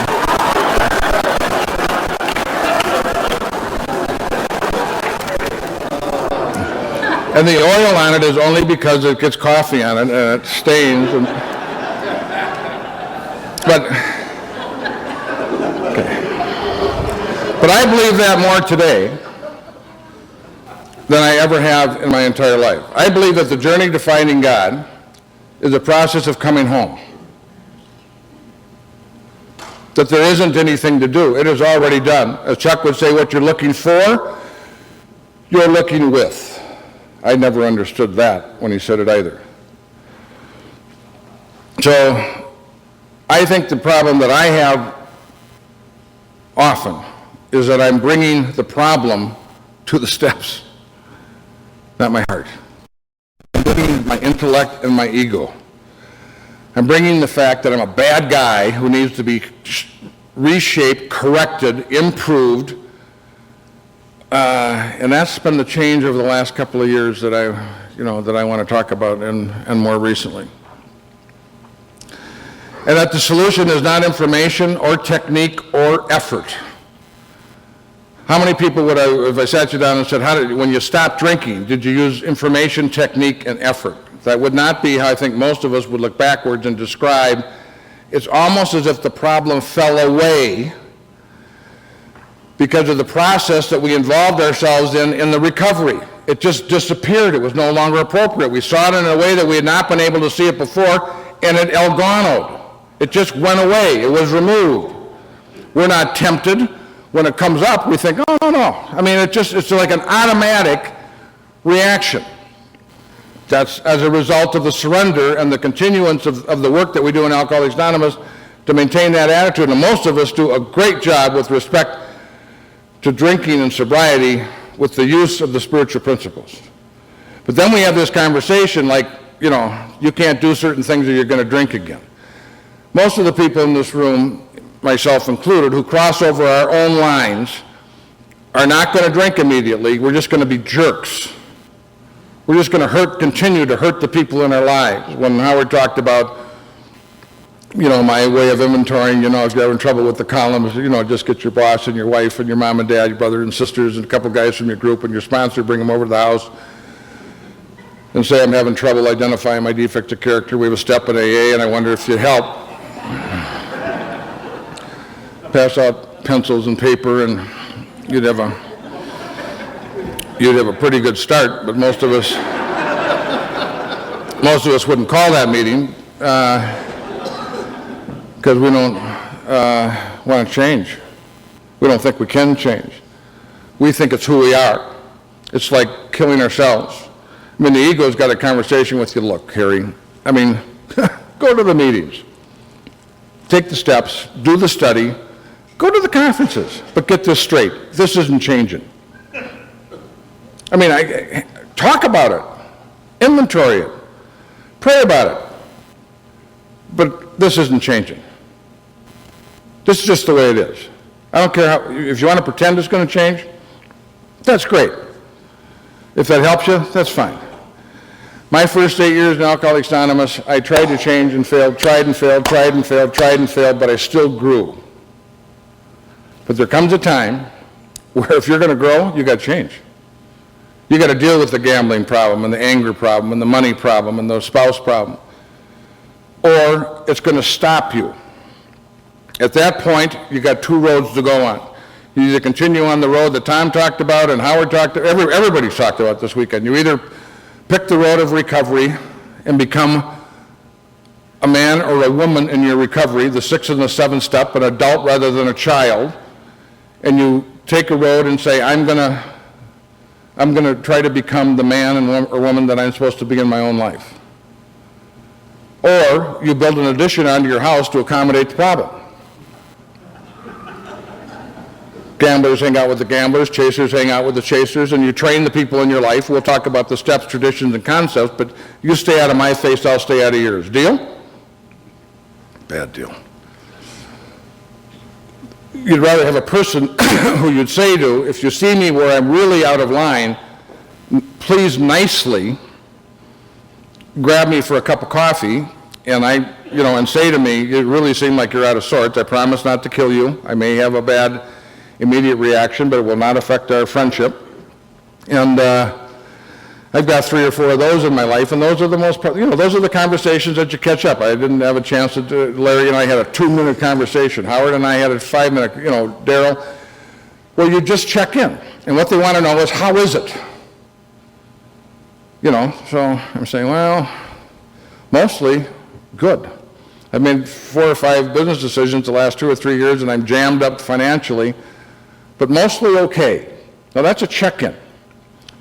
And the oil on it is only because it gets coffee on it and it stains. But I believe that more today than I ever have in my entire life. I believe that the journey to finding God is a process of coming home. That there isn't anything to do. It is already done. As Chuck would say, what you're looking for, you're looking with. I never understood that when he said it either. So I think the problem that I have often is that I'm bringing the problem to the steps, not my heart. I'm bringing my intellect and my ego. I'm bringing the fact that I'm a bad guy who needs to be reshaped, corrected, improved, and that's been the change over the last couple of years that I want to talk about, and more recently. And that the solution is not information or technique or effort. How many people would if I sat you down and said, when you stopped drinking, did you use information, technique, and effort? That would not be how I think most of us would look backwards and describe. It's almost as if the problem fell away because of the process that we involved ourselves in the recovery. It just disappeared. It was no longer appropriate. We saw it in a way that we had not been able to see it before, and it elganoed. It just went away. It was removed. We're not tempted. When it comes up, we think, oh, no. I mean, it's like an automatic reaction. That's as a result of the surrender and the continuance of the work that we do in Alcoholics Anonymous to maintain that attitude. And most of us do a great job with respect to drinking and sobriety with the use of the spiritual principles. But then we have this conversation like, you can't do certain things or you're going to drink again. Most of the people in this room, myself included, who cross over our own lines are not going to drink immediately. We're just going to be jerks. We're just going to continue to hurt the people in our lives. When Howard talked about, my way of inventorying, if you're having trouble with the columns, just get your boss and your wife and your mom and dad, your brother and sisters, and a couple guys from your group and your sponsor, bring them over to the house and say, I'm having trouble identifying my defect of character. We have a step in AA, and I wonder if you'd help. Pass out pencils and paper, and you'd have a pretty good start, but most of us wouldn't call that meeting because we don't want to change. We don't think we can change. We think it's who we are. It's like killing ourselves. I mean, the ego's got a conversation with you. Look, Harry, go to the meetings. Take the steps, do the study, go to the conferences, but get this straight. This isn't changing. Talk about it, inventory it, pray about it, but this isn't changing. This is just the way it is. I don't care if you want to pretend it's going to change, that's great. If that helps you, that's fine. My first 8 years in Alcoholics Anonymous, I tried to change and failed, tried and failed, but I still grew. But there comes a time where if you're going to grow, you got to change. You got to deal with the gambling problem and the anger problem and the money problem and the spouse problem, or it's going to stop you. At that point, you got two roads to go on. You either continue on the road that Tom talked about and Howard talked about, everybody's talked about this weekend. You either pick the road of recovery and become a man or a woman in your recovery, the 6th and the 7th step, an adult rather than a child, and you take a road and say, I'm going to try to become the man or woman that I'm supposed to be in my own life. Or you build an addition onto your house to accommodate the problem. Gamblers hang out with the gamblers, chasers hang out with the chasers, and you train the people in your life. We'll talk about the steps, traditions, and concepts, but you stay out of my face, I'll stay out of yours. Deal? Bad deal. You'd rather have a person who you'd say to, if you see me where I'm really out of line, please nicely grab me for a cup of coffee, and and say to me, you really seem like you're out of sorts. I promise not to kill you. I may have a bad immediate reaction, but it will not affect our friendship. And I've got 3 or 4 of those in my life, and those are the most, those are the conversations that you catch up. I didn't have a chance to do, Larry and I had a 2-minute conversation. Howard and I had a 5-minute, Daryl. Well, you just check in. And what they want to know is, how is it? So I'm saying, well, mostly good. I've made 4 or 5 business decisions the last 2 or 3 years, and I'm jammed up financially, but mostly okay. Now that's a check-in.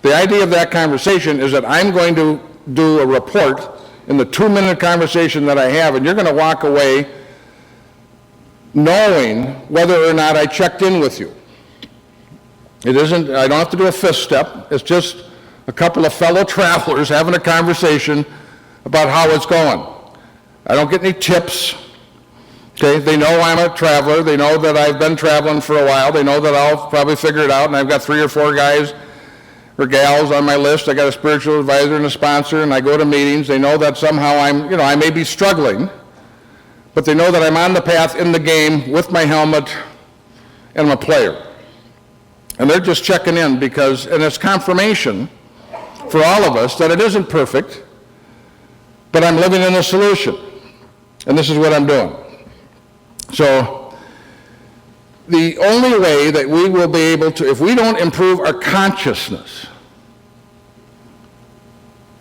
The idea of that conversation is that I'm going to do a report in the 2-minute conversation that I have, and you're going to walk away knowing whether or not I checked in with you. It isn't, I don't have to do a fifth step. It's just a couple of fellow travelers having a conversation about how it's going. I don't get any tips. Okay, they know I'm a traveler. They know that I've been traveling for a while. They know that I'll probably figure it out, and I've got 3 or 4 guys or gals on my list. I got a spiritual advisor and a sponsor, and I go to meetings. They know that somehow I may be struggling, but they know that I'm on the path in the game with my helmet, and I'm a player. And they're just checking in and it's confirmation for all of us that it isn't perfect, but I'm living in the solution. And this is what I'm doing. So the only way that we will be able to, if we don't improve our consciousness,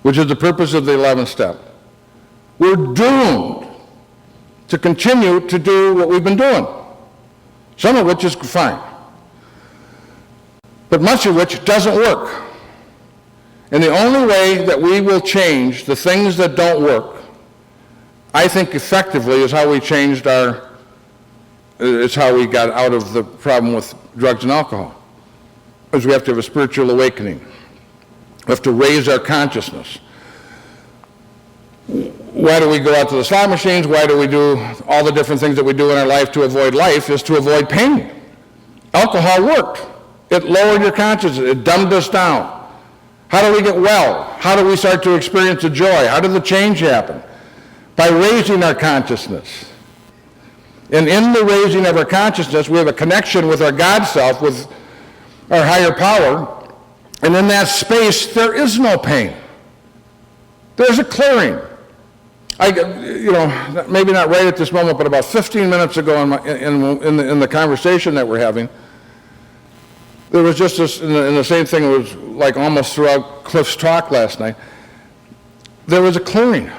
which is the purpose of the 11th step, we're doomed to continue to do what we've been doing, some of which is fine, but much of which doesn't work. And the only way that we will change the things that don't work, I think effectively, is how we changed is how we got out of the problem with drugs and alcohol. Is we have to have a spiritual awakening. We have to raise our consciousness. Why do we go out to the slot machines? Why do we do all the different things that we do in our life to avoid life? Is to avoid pain. Alcohol worked. It lowered your consciousness. It dumbed us down. How do we get well? How do we start to experience the joy? How did the change happen? By raising our consciousness. And in the raising of our consciousness, we have a connection with our God self, with our higher power. And in that space, there is no pain. There's a clearing. Maybe not right at this moment, but about 15 minutes ago in the conversation that we're having, there was just this, in the same thing, it was like almost throughout Cliff's talk last night, there was a clearing.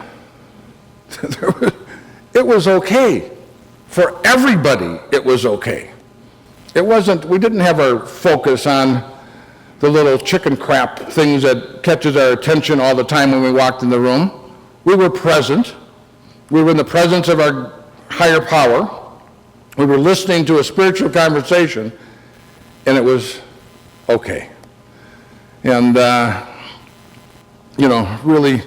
It was okay. For everybody, it was okay. It wasn't, we didn't have our focus on the little chicken crap things that catches our attention all the time when we walked in the room. We were present. We were in the presence of our higher power. We were listening to a spiritual conversation, and it was okay. And, really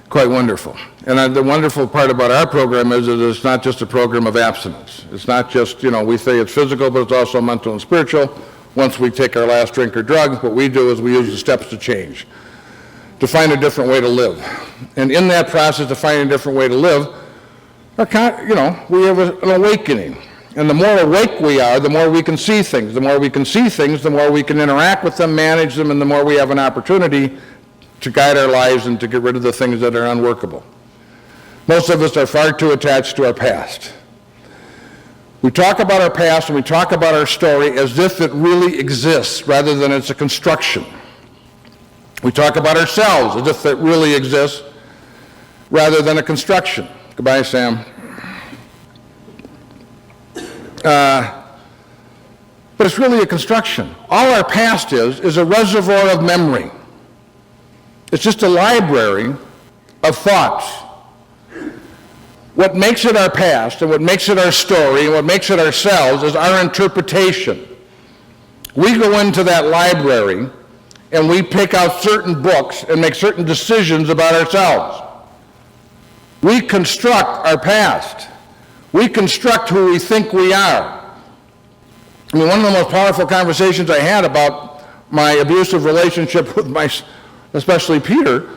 quite wonderful. And the wonderful part about our program is that it's not just a program of abstinence. It's not just, we say it's physical, but it's also mental and spiritual. Once we take our last drink or drug, what we do is we use the steps to change, to find a different way to live. And in that process of finding a different way to live, we have an awakening. And the more awake we are, the more we can see things. The more we can see things, the more we can interact with them, manage them, and the more we have an opportunity to guide our lives and to get rid of the things that are unworkable. Most of us are far too attached to our past. We talk about our past and we talk about our story as if it really exists rather than it's a construction. We talk about ourselves as if it really exists rather than a construction. Goodbye, Sam. But it's really a construction. All our past is a reservoir of memory. It's just a library of thoughts. What makes it our past and what makes it our story and what makes it ourselves is our interpretation. We go into that library and we pick out certain books and make certain decisions about ourselves. We construct our past. We construct who we think we are. I mean, one of the most powerful conversations I had about my abusive relationship with especially Peter,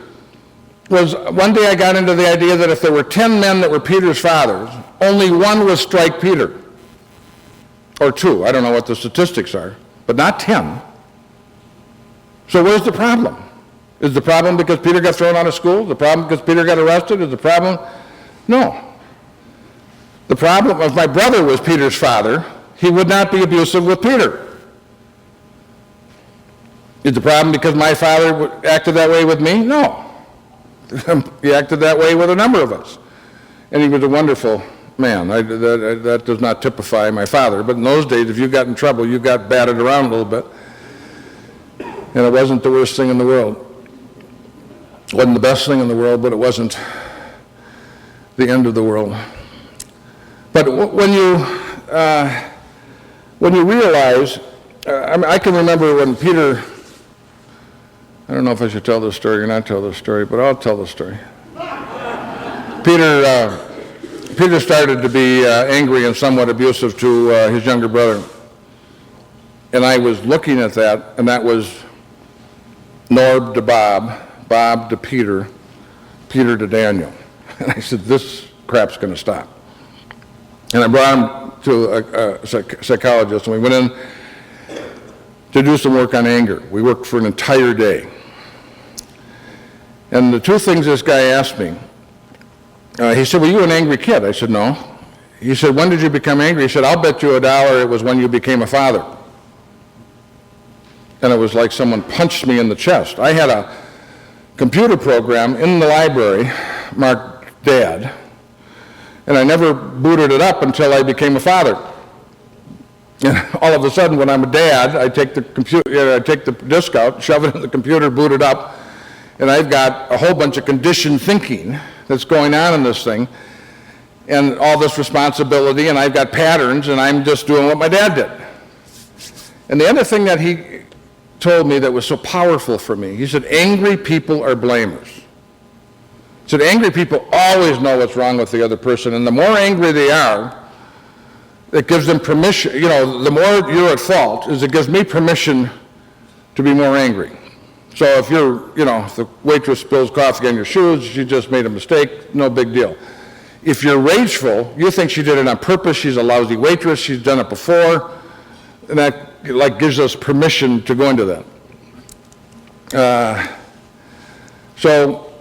was one day I got into the idea that if there were 10 men that were Peter's fathers, only one would strike Peter. Or 2, I don't know what the statistics are, but not 10. So where's the problem? Is the problem because Peter got thrown out of school? Is the problem because Peter got arrested? Is the problem? No. The problem, if my brother was Peter's father, he would not be abusive with Peter. Is the problem because my father acted that way with me? No. He acted that way with a number of us. And he was a wonderful man. That does not typify my father, but in those days, if you got in trouble, you got batted around a little bit. And it wasn't the worst thing in the world. It wasn't the best thing in the world, but it wasn't the end of the world. But when you realize, I can remember when Peter, I don't know if I should tell this story or not tell this story, but I'll tell the story. Peter started to be angry and somewhat abusive to his younger brother. And I was looking at that, and that was Norb to Bob, Bob to Peter, Peter to Daniel. And I said, this crap's going to stop. And I brought him to a psychologist, and we went in to do some work on anger. We worked for an entire day. And the 2 things this guy asked me, he said, were you an angry kid? I said, no. He said, when did you become angry? He said, I'll bet you $1 it was when you became a father. And it was like someone punched me in the chest. I had a computer program in the library marked Dad, and I never booted it up until I became a father. And all of a sudden, when I'm a dad, I take the disk out, shove it in the computer, boot it up, and I've got a whole bunch of conditioned thinking that's going on in this thing, and all this responsibility, and I've got patterns, and I'm just doing what my dad did. And the other thing that he told me that was so powerful for me, he said, angry people are blamers. He said, angry people always know what's wrong with the other person, and the more angry they are, it gives them permission, the more you're at fault, is it gives me permission to be more angry. So if if the waitress spills coffee on your shoes, she just made a mistake, no big deal. If you're rageful, you think she did it on purpose, she's a lousy waitress, she's done it before, and that gives us permission to go into that. So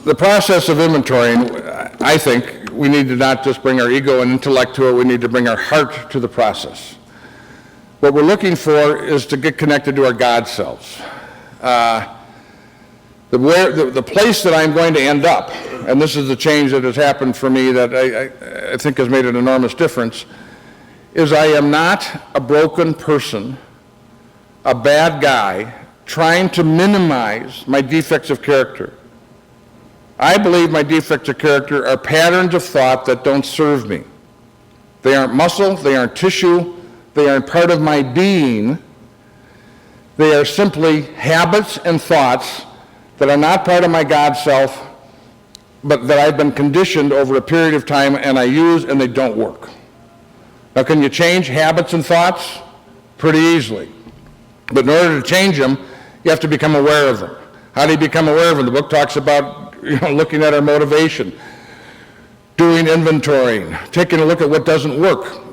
the process of inventorying, I think we need to not just bring our ego and intellect to it, we need to bring our heart to the process. What we're looking for is to get connected to our God selves. The place that I'm going to end up, and this is the change that has happened for me that I think has made an enormous difference, is I am not a broken person, a bad guy, trying to minimize my defects of character. I believe my defects of character are patterns of thought that don't serve me. They aren't muscle, they aren't tissue, they aren't part of my being. They are simply habits and thoughts that are not part of my God self, but that I've been conditioned over a period of time and I use and they don't work. Now, can you change habits and thoughts? Pretty easily. But in order to change them, you have to become aware of them. How do you become aware of them? The book talks about looking at our motivation, doing inventorying, taking a look at what doesn't work.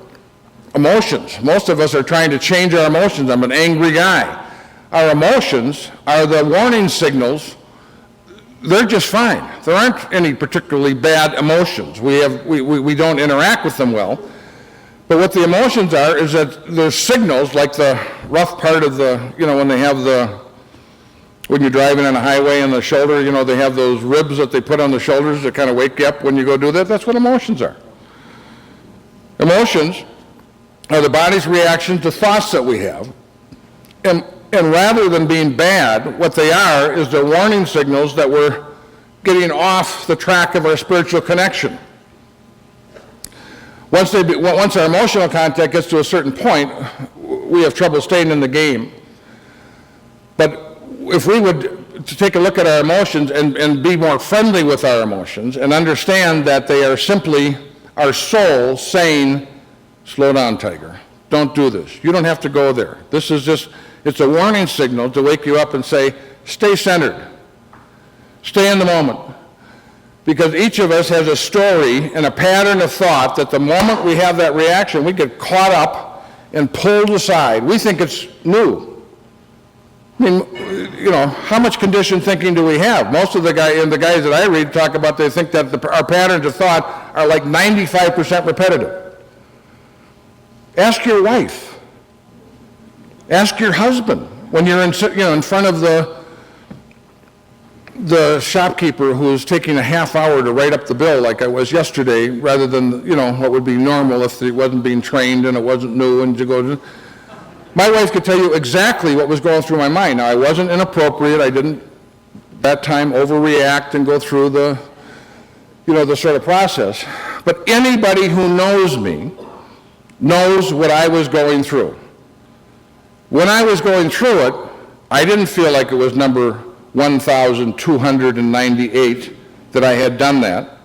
Emotions. Most of us are trying to change our emotions. I'm an angry guy. Our emotions are the warning signals. They're just fine. There aren't any particularly bad emotions. We don't interact with them well. But what the emotions are is that there's signals, like the rough part of the, when you're driving on a highway on the shoulder, they have those ribs that they put on the shoulders that kind of wake you up when you go do that. That's what emotions are. Emotions are the body's reaction to thoughts that we have. And rather than being bad, what they are is the warning signals that we're getting off the track of our spiritual connection. Once our emotional contact gets to a certain point, we have trouble staying in the game. But if we would to take a look at our emotions and be more friendly with our emotions and understand that they are simply our soul saying, slow down, Tiger, don't do this. You don't have to go there. This is just, it's a warning signal to wake you up and say, stay centered. Stay in the moment. Because each of us has a story and a pattern of thought that the moment we have that reaction, we get caught up and pulled aside. We think it's new. I mean, how much conditioned thinking do we have? Most of the guys that I read talk about, they think that our patterns of thought are like 95% repetitive. Ask your wife. Ask your husband when you're in front of the shopkeeper who's taking a half hour to write up the bill like I was yesterday, rather than what would be normal if it wasn't being trained and it wasn't new and you go. My wife could tell you exactly what was going through my mind. Now, I wasn't inappropriate. I didn't that time overreact and go through the sort of process. But anybody who knows me knows what I was going through. When I was going through it, I didn't feel like it was number 1,298 that I had done that.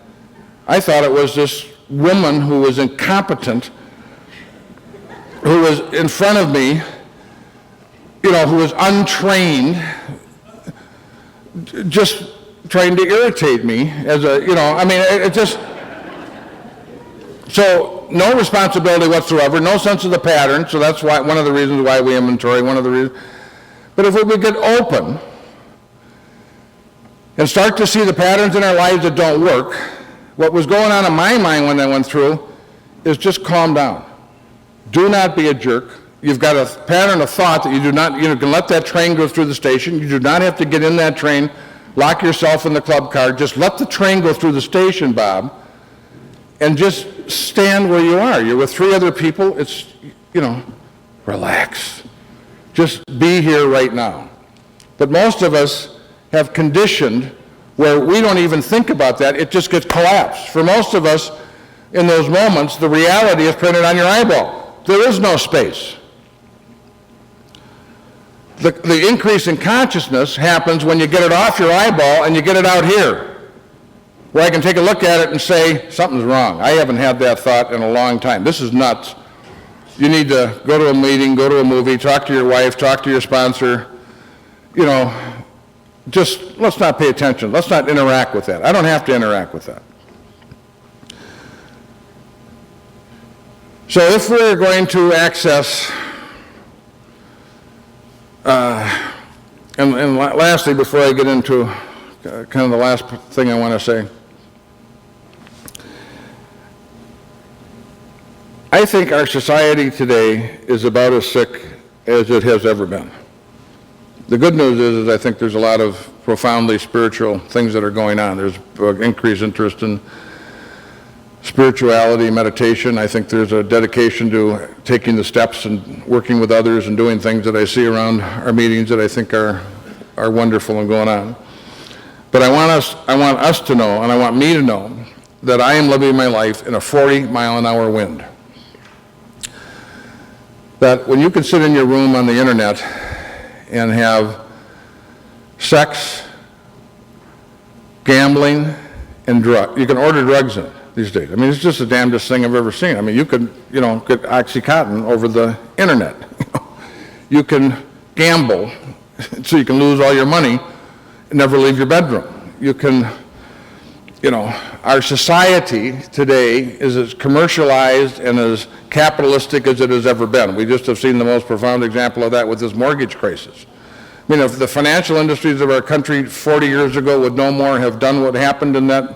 I thought it was this woman who was incompetent, who was in front of me, who was untrained, just trying to irritate me so no responsibility whatsoever, no sense of the pattern, so that's why one of the reasons why we inventory, But if we would get open and start to see the patterns in our lives that don't work, what was going on in my mind when I went through is just calm down. Do not be a jerk. you've got a pattern of thought that you do not, you can let that train go through the station. You do not have to get in that train, lock yourself in the club car. Just let the train go through the station, Bob, and just stand where you are. You're with 3 other people. It's, relax. Just be here right now. But most of us have conditioned where we don't even think about that. It just gets collapsed. For most of us, in those moments, the reality is printed on your eyeball. There is no space. The increase in consciousness happens when you get it off your eyeball and you get it out here, where I can take a look at it and say, something's wrong. I haven't had that thought in a long time. This is nuts. You need to go to a meeting, go to a movie, talk to your wife, talk to your sponsor. Just let's not pay attention. Let's not interact with that. I don't have to interact with that. So if we're going to access, and lastly, before I get into kind of the last thing I want to say, I think our society today is about as sick as it has ever been. The good news is I think there's a lot of profoundly spiritual things that are going on. There's increased interest in spirituality, meditation. I think there's a dedication to taking the steps and working with others and doing things that I see around our meetings that I think are wonderful and going on. But I want us to know, and I want me to know, that I am living my life in a 40-mile-an-hour wind. That when you can sit in your room on the internet and have sex, gambling, and drugs. You can order drugs in these days. I mean, it's just the damnedest thing I've ever seen. I mean, you could, get OxyContin over the internet. You can gamble so you can lose all your money and never leave your bedroom. You can, our society today is as commercialized and as capitalistic as it has ever been. We just have seen the most profound example of that with this mortgage crisis. I mean, if the financial industries of our country 40 years ago would no more have done what happened in the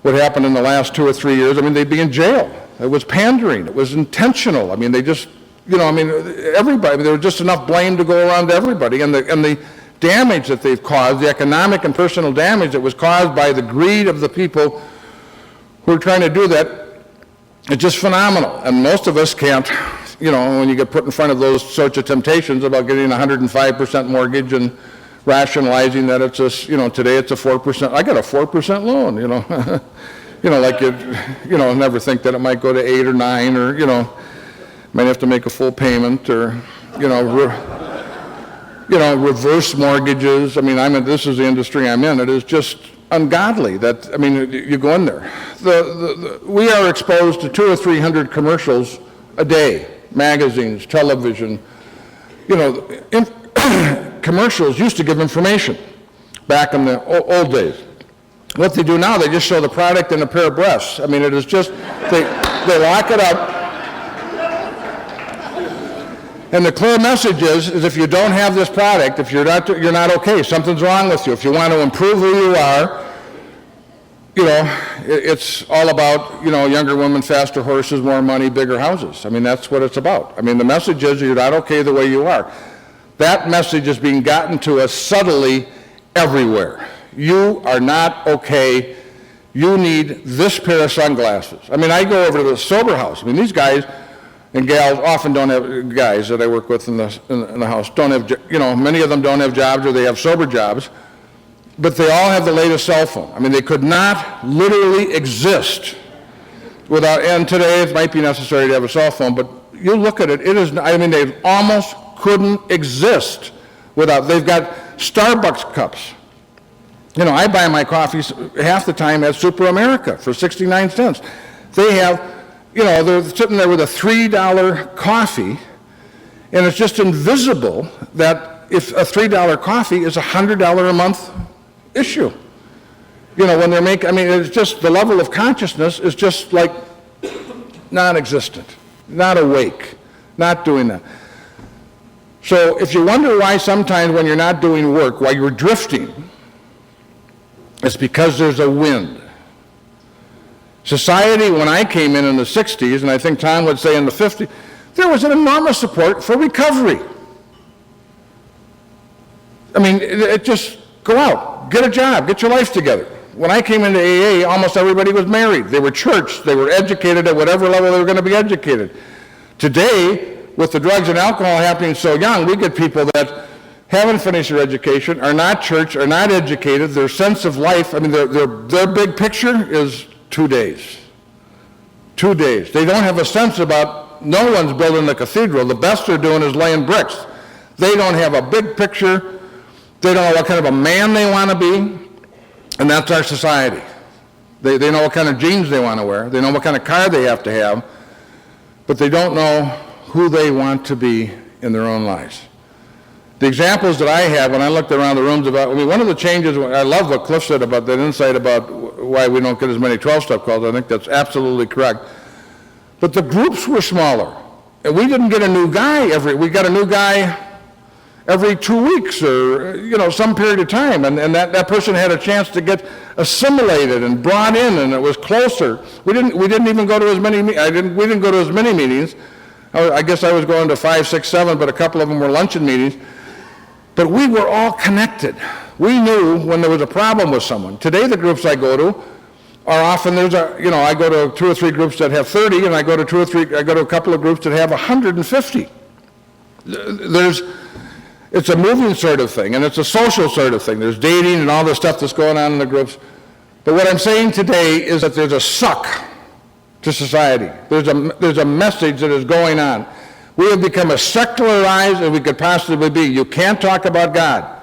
last 2 or 3 years, I mean, they'd be in jail. It was pandering. It was intentional. I mean, they just, everybody, there was just enough blame to go around to everybody. And the damage that they've caused, the economic and personal damage that was caused by the greed of the people who are trying to do that, it's just phenomenal. And most of us can't, when you get put in front of those sorts of temptations about getting a 105% mortgage and rationalizing that it's today it's a 4%. I got a 4% loan, like never think that it might go to 8 or 9 or, might have to make a full payment or, reverse mortgages. I mean, this is the industry I'm in. It is just ungodly that, you go in there. We are exposed to 200 or 300 commercials a day, magazines, television. Commercials used to give information back in the old days. What they do now, they just show the product and a pair of breasts. I mean, it is just, they lock it up. And the clear message is if you don't have this product, if you're not okay, something's wrong with you. If you want to improve who you are, it's all about, younger women, faster horses, more money, bigger houses. I mean, that's what it's about. I mean, the message is you're not okay the way you are. That message is being gotten to us subtly everywhere. You are not okay. You need this pair of sunglasses. I mean, I go over to the sober house. I mean, these guys and gals often don't have, guys that I work with in the house, don't have, many of them don't have jobs or they have sober jobs, but they all have the latest cell phone. I mean, they could not literally exist without, and today it might be necessary to have a cell phone, but you look at it, they almost couldn't exist without, they've got Starbucks cups. I buy my coffees half the time at Super America for 69 cents. They have, they're sitting there with a $3 coffee, and it's just invisible that if a $3 coffee is a $100 a month issue. When they're it's just, the level of consciousness is just like non-existent, not awake, not doing that. So if you wonder why sometimes when you're not doing work, why you're drifting, it's because there's a wind. Society, when I came in the 60s, and I think Tom would say in the 50s, there was an enormous support for recovery. I mean, it just go out, get a job, get your life together. When I came into AA, almost everybody was married. They were churched. They were educated at whatever level they were going to be educated. Today, with the drugs and alcohol happening so young, we get people that haven't finished their education, are not church, are not educated, their sense of life, I mean, their big picture is 2 days. 2 days. They don't have a sense about, no one's building a cathedral. The best they're doing is laying bricks. They don't have a big picture. They don't know what kind of a man they want to be, and that's our society. They know what kind of jeans they want to wear. They know what kind of car they have to have, but they don't know who they want to be in their own lives. The examples that I have when I looked around the rooms about, I mean, one of the changes, I love what Cliff said about that insight about why we don't get as many 12-step calls. I think that's absolutely correct. But the groups were smaller, and we didn't get a new guy we got a new guy every 2 weeks or, some period of time, and that person had a chance to get assimilated and brought in, and it was closer. We didn't even go to as many, we didn't go to as many meetings. I guess I was going to 5, 6, 7, but a couple of them were luncheon meetings. But we were all connected. We knew when there was a problem with someone. Today, the groups I go to are often, I go to 2 or 3 groups that have 30, and I go to a couple of groups that have 150. It's a moving sort of thing, and it's a social sort of thing. There's dating and all the stuff that's going on in the groups. But what I'm saying today is that there's a suck to society. There's a message that is going on. We have become as secularized as we could possibly be. You can't talk about God.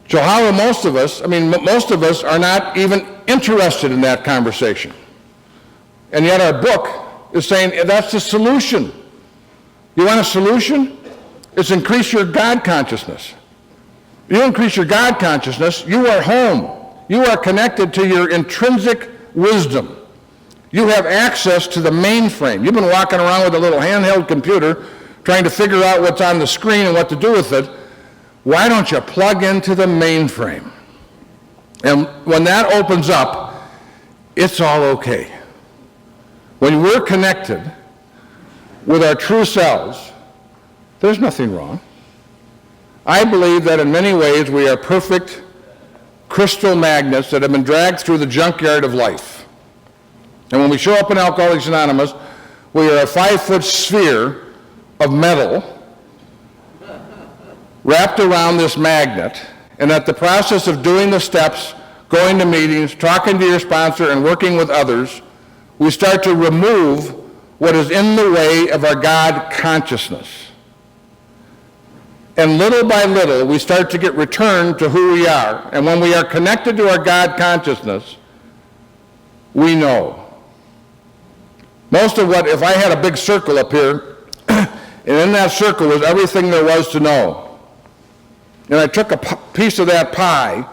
So how are most of us are not even interested in that conversation. And yet our book is saying that's the solution. You want a solution? It's increase your God consciousness. You increase your God consciousness, you are home. You are connected to your intrinsic wisdom. You have access to the mainframe. You've been walking around with a little handheld computer trying to figure out what's on the screen and what to do with it. Why don't you plug into the mainframe? And when that opens up, it's all okay. When we're connected with our true selves, there's nothing wrong. I believe that in many ways we are perfect crystal magnets that have been dragged through the junkyard of life. And when we show up in Alcoholics Anonymous, we are a 5-foot sphere of metal wrapped around this magnet, and that the process of doing the steps, going to meetings, talking to your sponsor, and working with others, we start to remove what is in the way of our God consciousness. And little by little, we start to get returned to who we are. And when we are connected to our God consciousness, we know. Most of what, if I had a big circle up here, and in that circle was everything there was to know. And I took a piece of that pie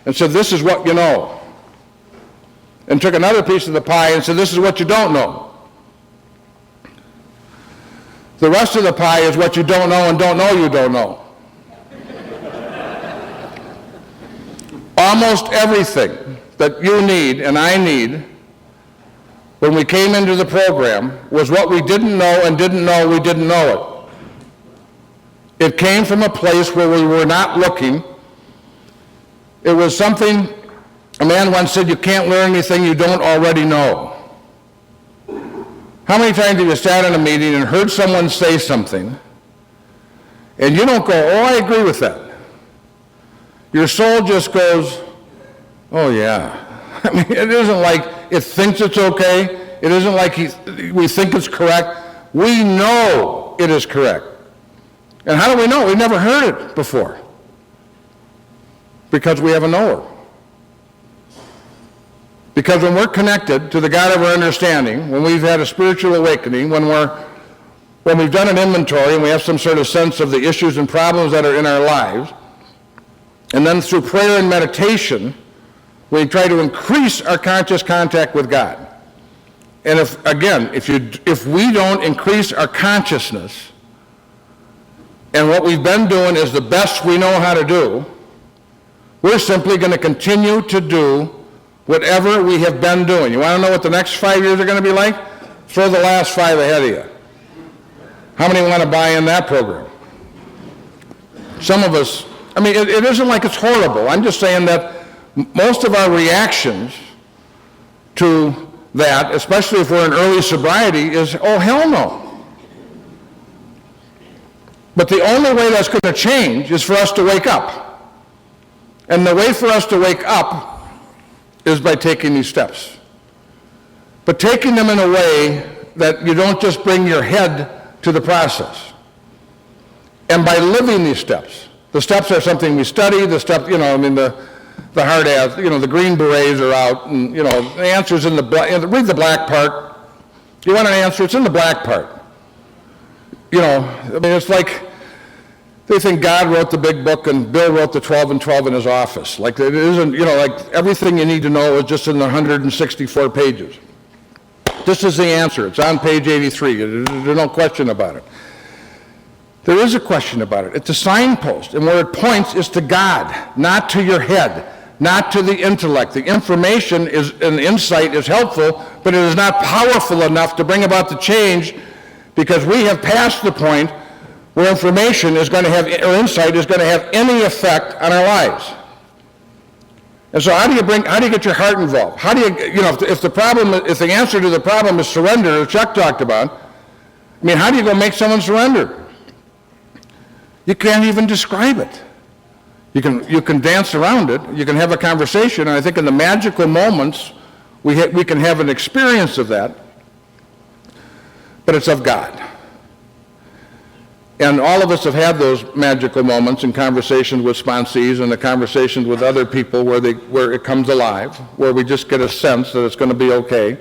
and said, this is what you know. And took another piece of the pie and said, this is what you don't know. The rest of the pie is what you don't know and don't know you don't know. Almost everything that you need and I need when we came into the program was what we didn't know and didn't know we didn't know it. It came from a place where we were not looking. It was something, a man once said, you can't learn anything you don't already know. How many times have you sat in a meeting and heard someone say something, and you don't go, oh, I agree with that. Your soul just goes, oh, yeah. I mean, it isn't like it thinks it's okay. It isn't like we think it's correct. We know it is correct. And how do we know? We've never heard it before. Because we have a knower. Because when we're connected to the God of our understanding, when we've had a spiritual awakening, when we've done an inventory and we have some sort of sense of the issues and problems that are in our lives, and then through prayer and meditation, we try to increase our conscious contact with God. And if we don't increase our consciousness, and what we've been doing is the best we know how to do, we're simply going to continue to do whatever we have been doing. You want to know what the next 5 years are going to be like? Throw the last 5 ahead of you. How many want to buy in that program? Some of us, I mean, it isn't like it's horrible. I'm just saying that most of our reactions to that, especially if we're in early sobriety, is, oh, hell no. But the only way that's going to change is for us to wake up. And the way for us to wake up is by taking these steps. But taking them in a way that you don't just bring your head to the process. And by living these steps. The steps are something we study, the steps, you know, I mean, the hard ass, you know, the Green Berets are out, and, you know, the answer's in the black, read the black part. You want an answer, it's in the black part. You know, I mean, it's like they think God wrote the big book and Bill wrote the 12 and 12 in his office. Like it isn't, you know, like everything you need to know is just in the 164 pages. This is the answer. It's on page 83. There's no question about it. There is a question about it. It's a signpost, and where it points is to God, not to your head, not to the intellect. The information is, and insight is helpful, but it is not powerful enough to bring about the change, because we have passed the point where information is going to have, or insight is going to have any effect on our lives. And so how do you get your heart involved? How do you, you know, if the answer to the problem is surrender, as Chuck talked about, I mean, how do you go make someone surrender? You can't even describe it. You can dance around it, you can have a conversation, and I think in the magical moments, we can have an experience of that, but it's of God. And all of us have had those magical moments in conversations with sponsees and the conversations with other people where it comes alive, where we just get a sense that it's going to be okay,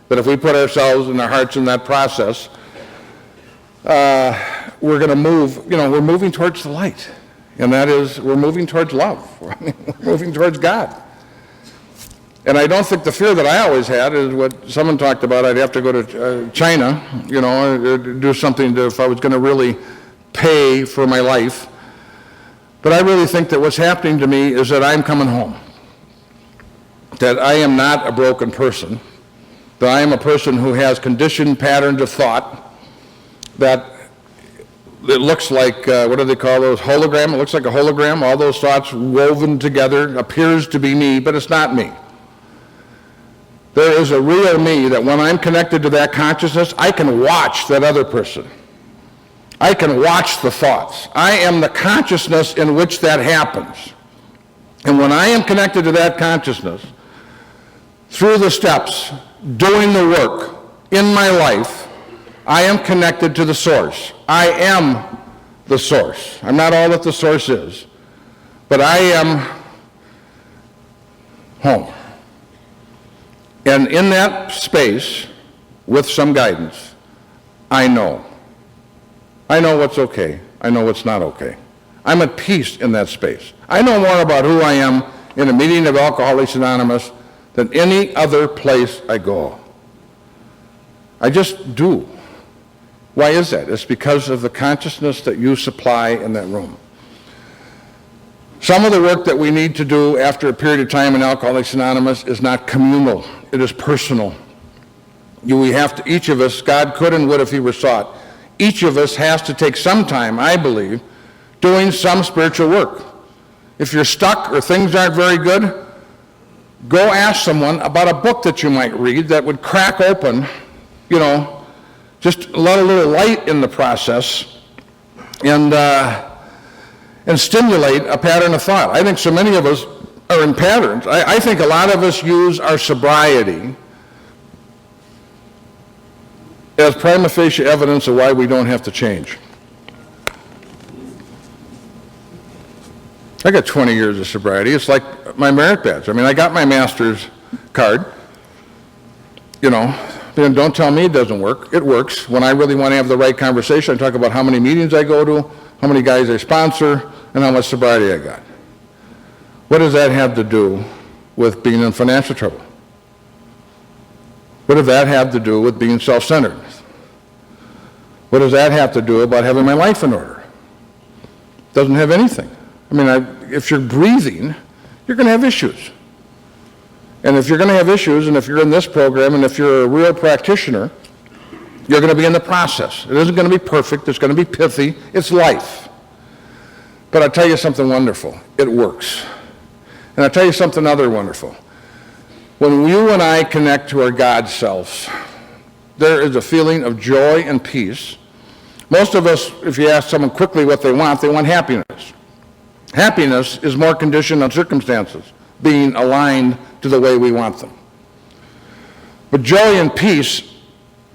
that if we put ourselves and our hearts in that process, we're going to move, you know, we're moving towards the light. And that is, we're moving towards love. We're moving towards God. And I don't think the fear that I always had is what someone talked about. I'd have to go to China, you know, or do something if I was going to really pay for my life. But I really think that what's happening to me is that I'm coming home. That I am not a broken person. That I am a person who has conditioned patterns of thought that it looks like, what do they call those, hologram? It looks like a hologram, all those thoughts woven together, appears to be me, but it's not me. There is a real me that when I'm connected to that consciousness, I can watch that other person. I can watch the thoughts. I am the consciousness in which that happens. And when I am connected to that consciousness, through the steps, doing the work in my life, I am connected to the source. I am the source. I'm not all that the source is, but I am home. And in that space, with some guidance, I know. I know what's okay. I know what's not okay. I'm at peace in that space. I know more about who I am in a meeting of Alcoholics Anonymous than any other place I go. I just do. Why is that? It's because of the consciousness that you supply in that room. Some of the work that we need to do after a period of time in Alcoholics Anonymous is not communal. It is personal. We have to, each of us, God could and would if he were sought, each of us has to take some time, I believe, doing some spiritual work. If you're stuck or things aren't very good, go ask someone about a book that you might read that would crack open, you know, just let a little light in the process and stimulate a pattern of thought. I think so many of us are in patterns. I think a lot of us use our sobriety as prima facie evidence of why we don't have to change. I got 20 years of sobriety. It's like my merit badge. I mean, I got my master's card, you know. Don't tell me it doesn't work. It works. When I really want to have the right conversation, I talk about how many meetings I go to, how many guys I sponsor, and how much sobriety I got. What does that have to do with being in financial trouble? What does that have to do with being self-centered? What does that have to do about having my life in order? Doesn't have anything. I mean, if you're breathing, you're going to have issues. And if you're going to have issues, and if you're in this program, and if you're a real practitioner, You're going to be in the process. It isn't going to be perfect. It's going to be pithy. It's life. But I'll tell you something wonderful. It works. And I'll tell you something other wonderful. When you and I connect to our God selves, there is a feeling of joy and peace. Most of us, if you ask someone quickly what they want happiness. Happiness is more conditioned on circumstances being aligned to the way we want them. But joy and peace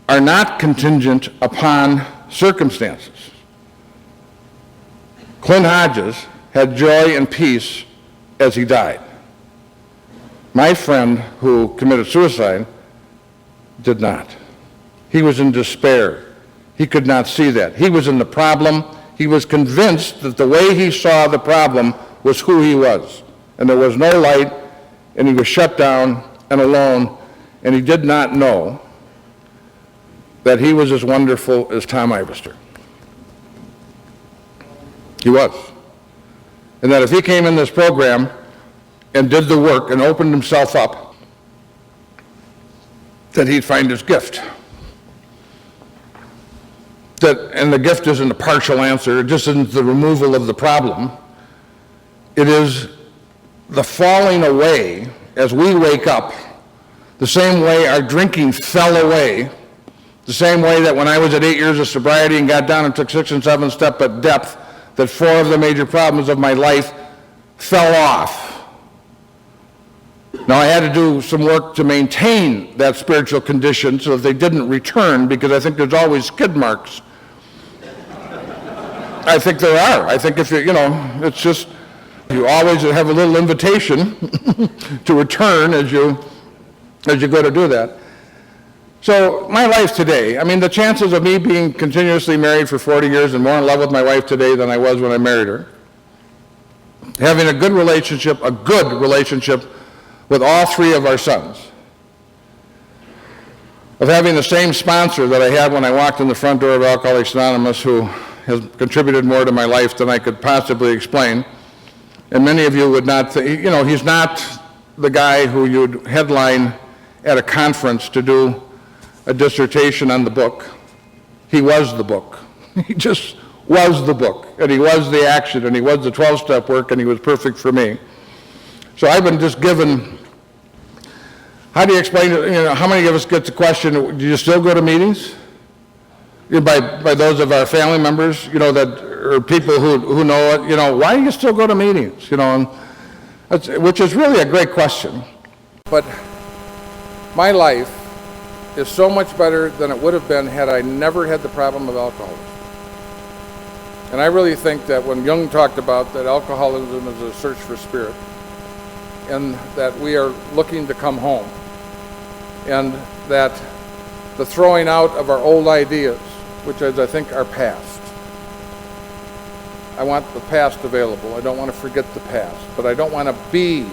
are not contingent upon circumstances. Clint Hodges had joy and peace as he died. My friend who committed suicide did not. He was in despair. He could not see that. He was in the problem. He was convinced that the way he saw the problem was who he was. And there was no light, and he was shut down and alone, and he did not know that he was as wonderful as Tom Ivester. He was. And that if he came in this program and did the work and opened himself up, that he'd find his gift. And the gift isn't a partial answer, it just isn't the removal of the problem. It is the falling away as we wake up, the same way our drinking fell away, the same way that when I was at 8 years of sobriety and got down and took 6 and 7 step at depth, that 4 of the major problems of my life fell off. Now I had to do some work to maintain that spiritual condition so that they didn't return, because I think there's always skid marks. I think there are. I think if it's just, you always have a little invitation to return as you go to do that. So my life today, the chances of me being continuously married for 40 years and more in love with my wife today than I was when I married her, having a good relationship with all 3 of our sons, of having the same sponsor that I had when I walked in the front door of Alcoholics Anonymous, who has contributed more to my life than I could possibly explain. And many of you would not think, he's not the guy who you'd headline at a conference to do a dissertation on the book. He was the book. He just was the book, and he was the action, and he was the 12-step work, and he was perfect for me. So I've been just given, how do you explain it? How many of us get the question, do you still go to meetings? By those of our family members, that or people who know it, why do you still go to meetings? And which is really a great question. But my life is so much better than it would have been had I never had the problem of alcoholism. And I really think that when Jung talked about that alcoholism is a search for spirit, and that we are looking to come home, and that the throwing out of our old ideas, which is, I think, our past. I want the past available. I don't want to forget the past, but I don't want to be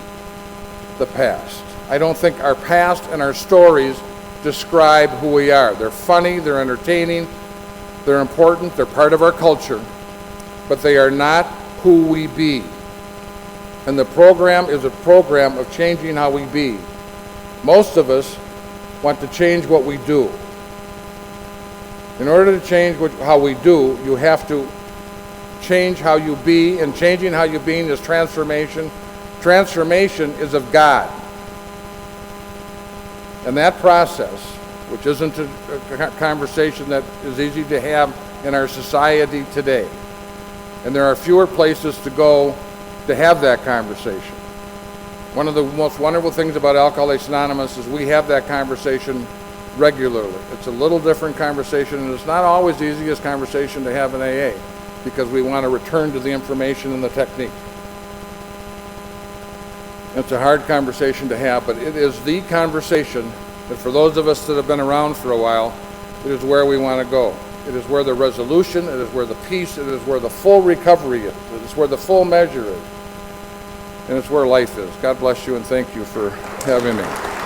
the past. I don't think our past and our stories describe who we are. They're funny, they're entertaining, they're important, they're part of our culture, but they are not who we be. And the program is a program of changing how we be. Most of us want to change what we do. In order to change how we do, you have to change how you be, and changing how you be is transformation. Transformation is of God. And that process, which isn't a conversation that is easy to have in our society today, and there are fewer places to go to have that conversation. One of the most wonderful things about Alcoholics Anonymous is we have that conversation regularly. It's a little different conversation, and it's not always the easiest conversation to have in AA, because we want to return to the information and the technique. It's a hard conversation to have, but it is the conversation that for those of us that have been around for a while, it is where we want to go. It is where the resolution, it is where the peace, it is where the full recovery is, it is where the full measure is, and it's where life is. God bless you, and thank you for having me.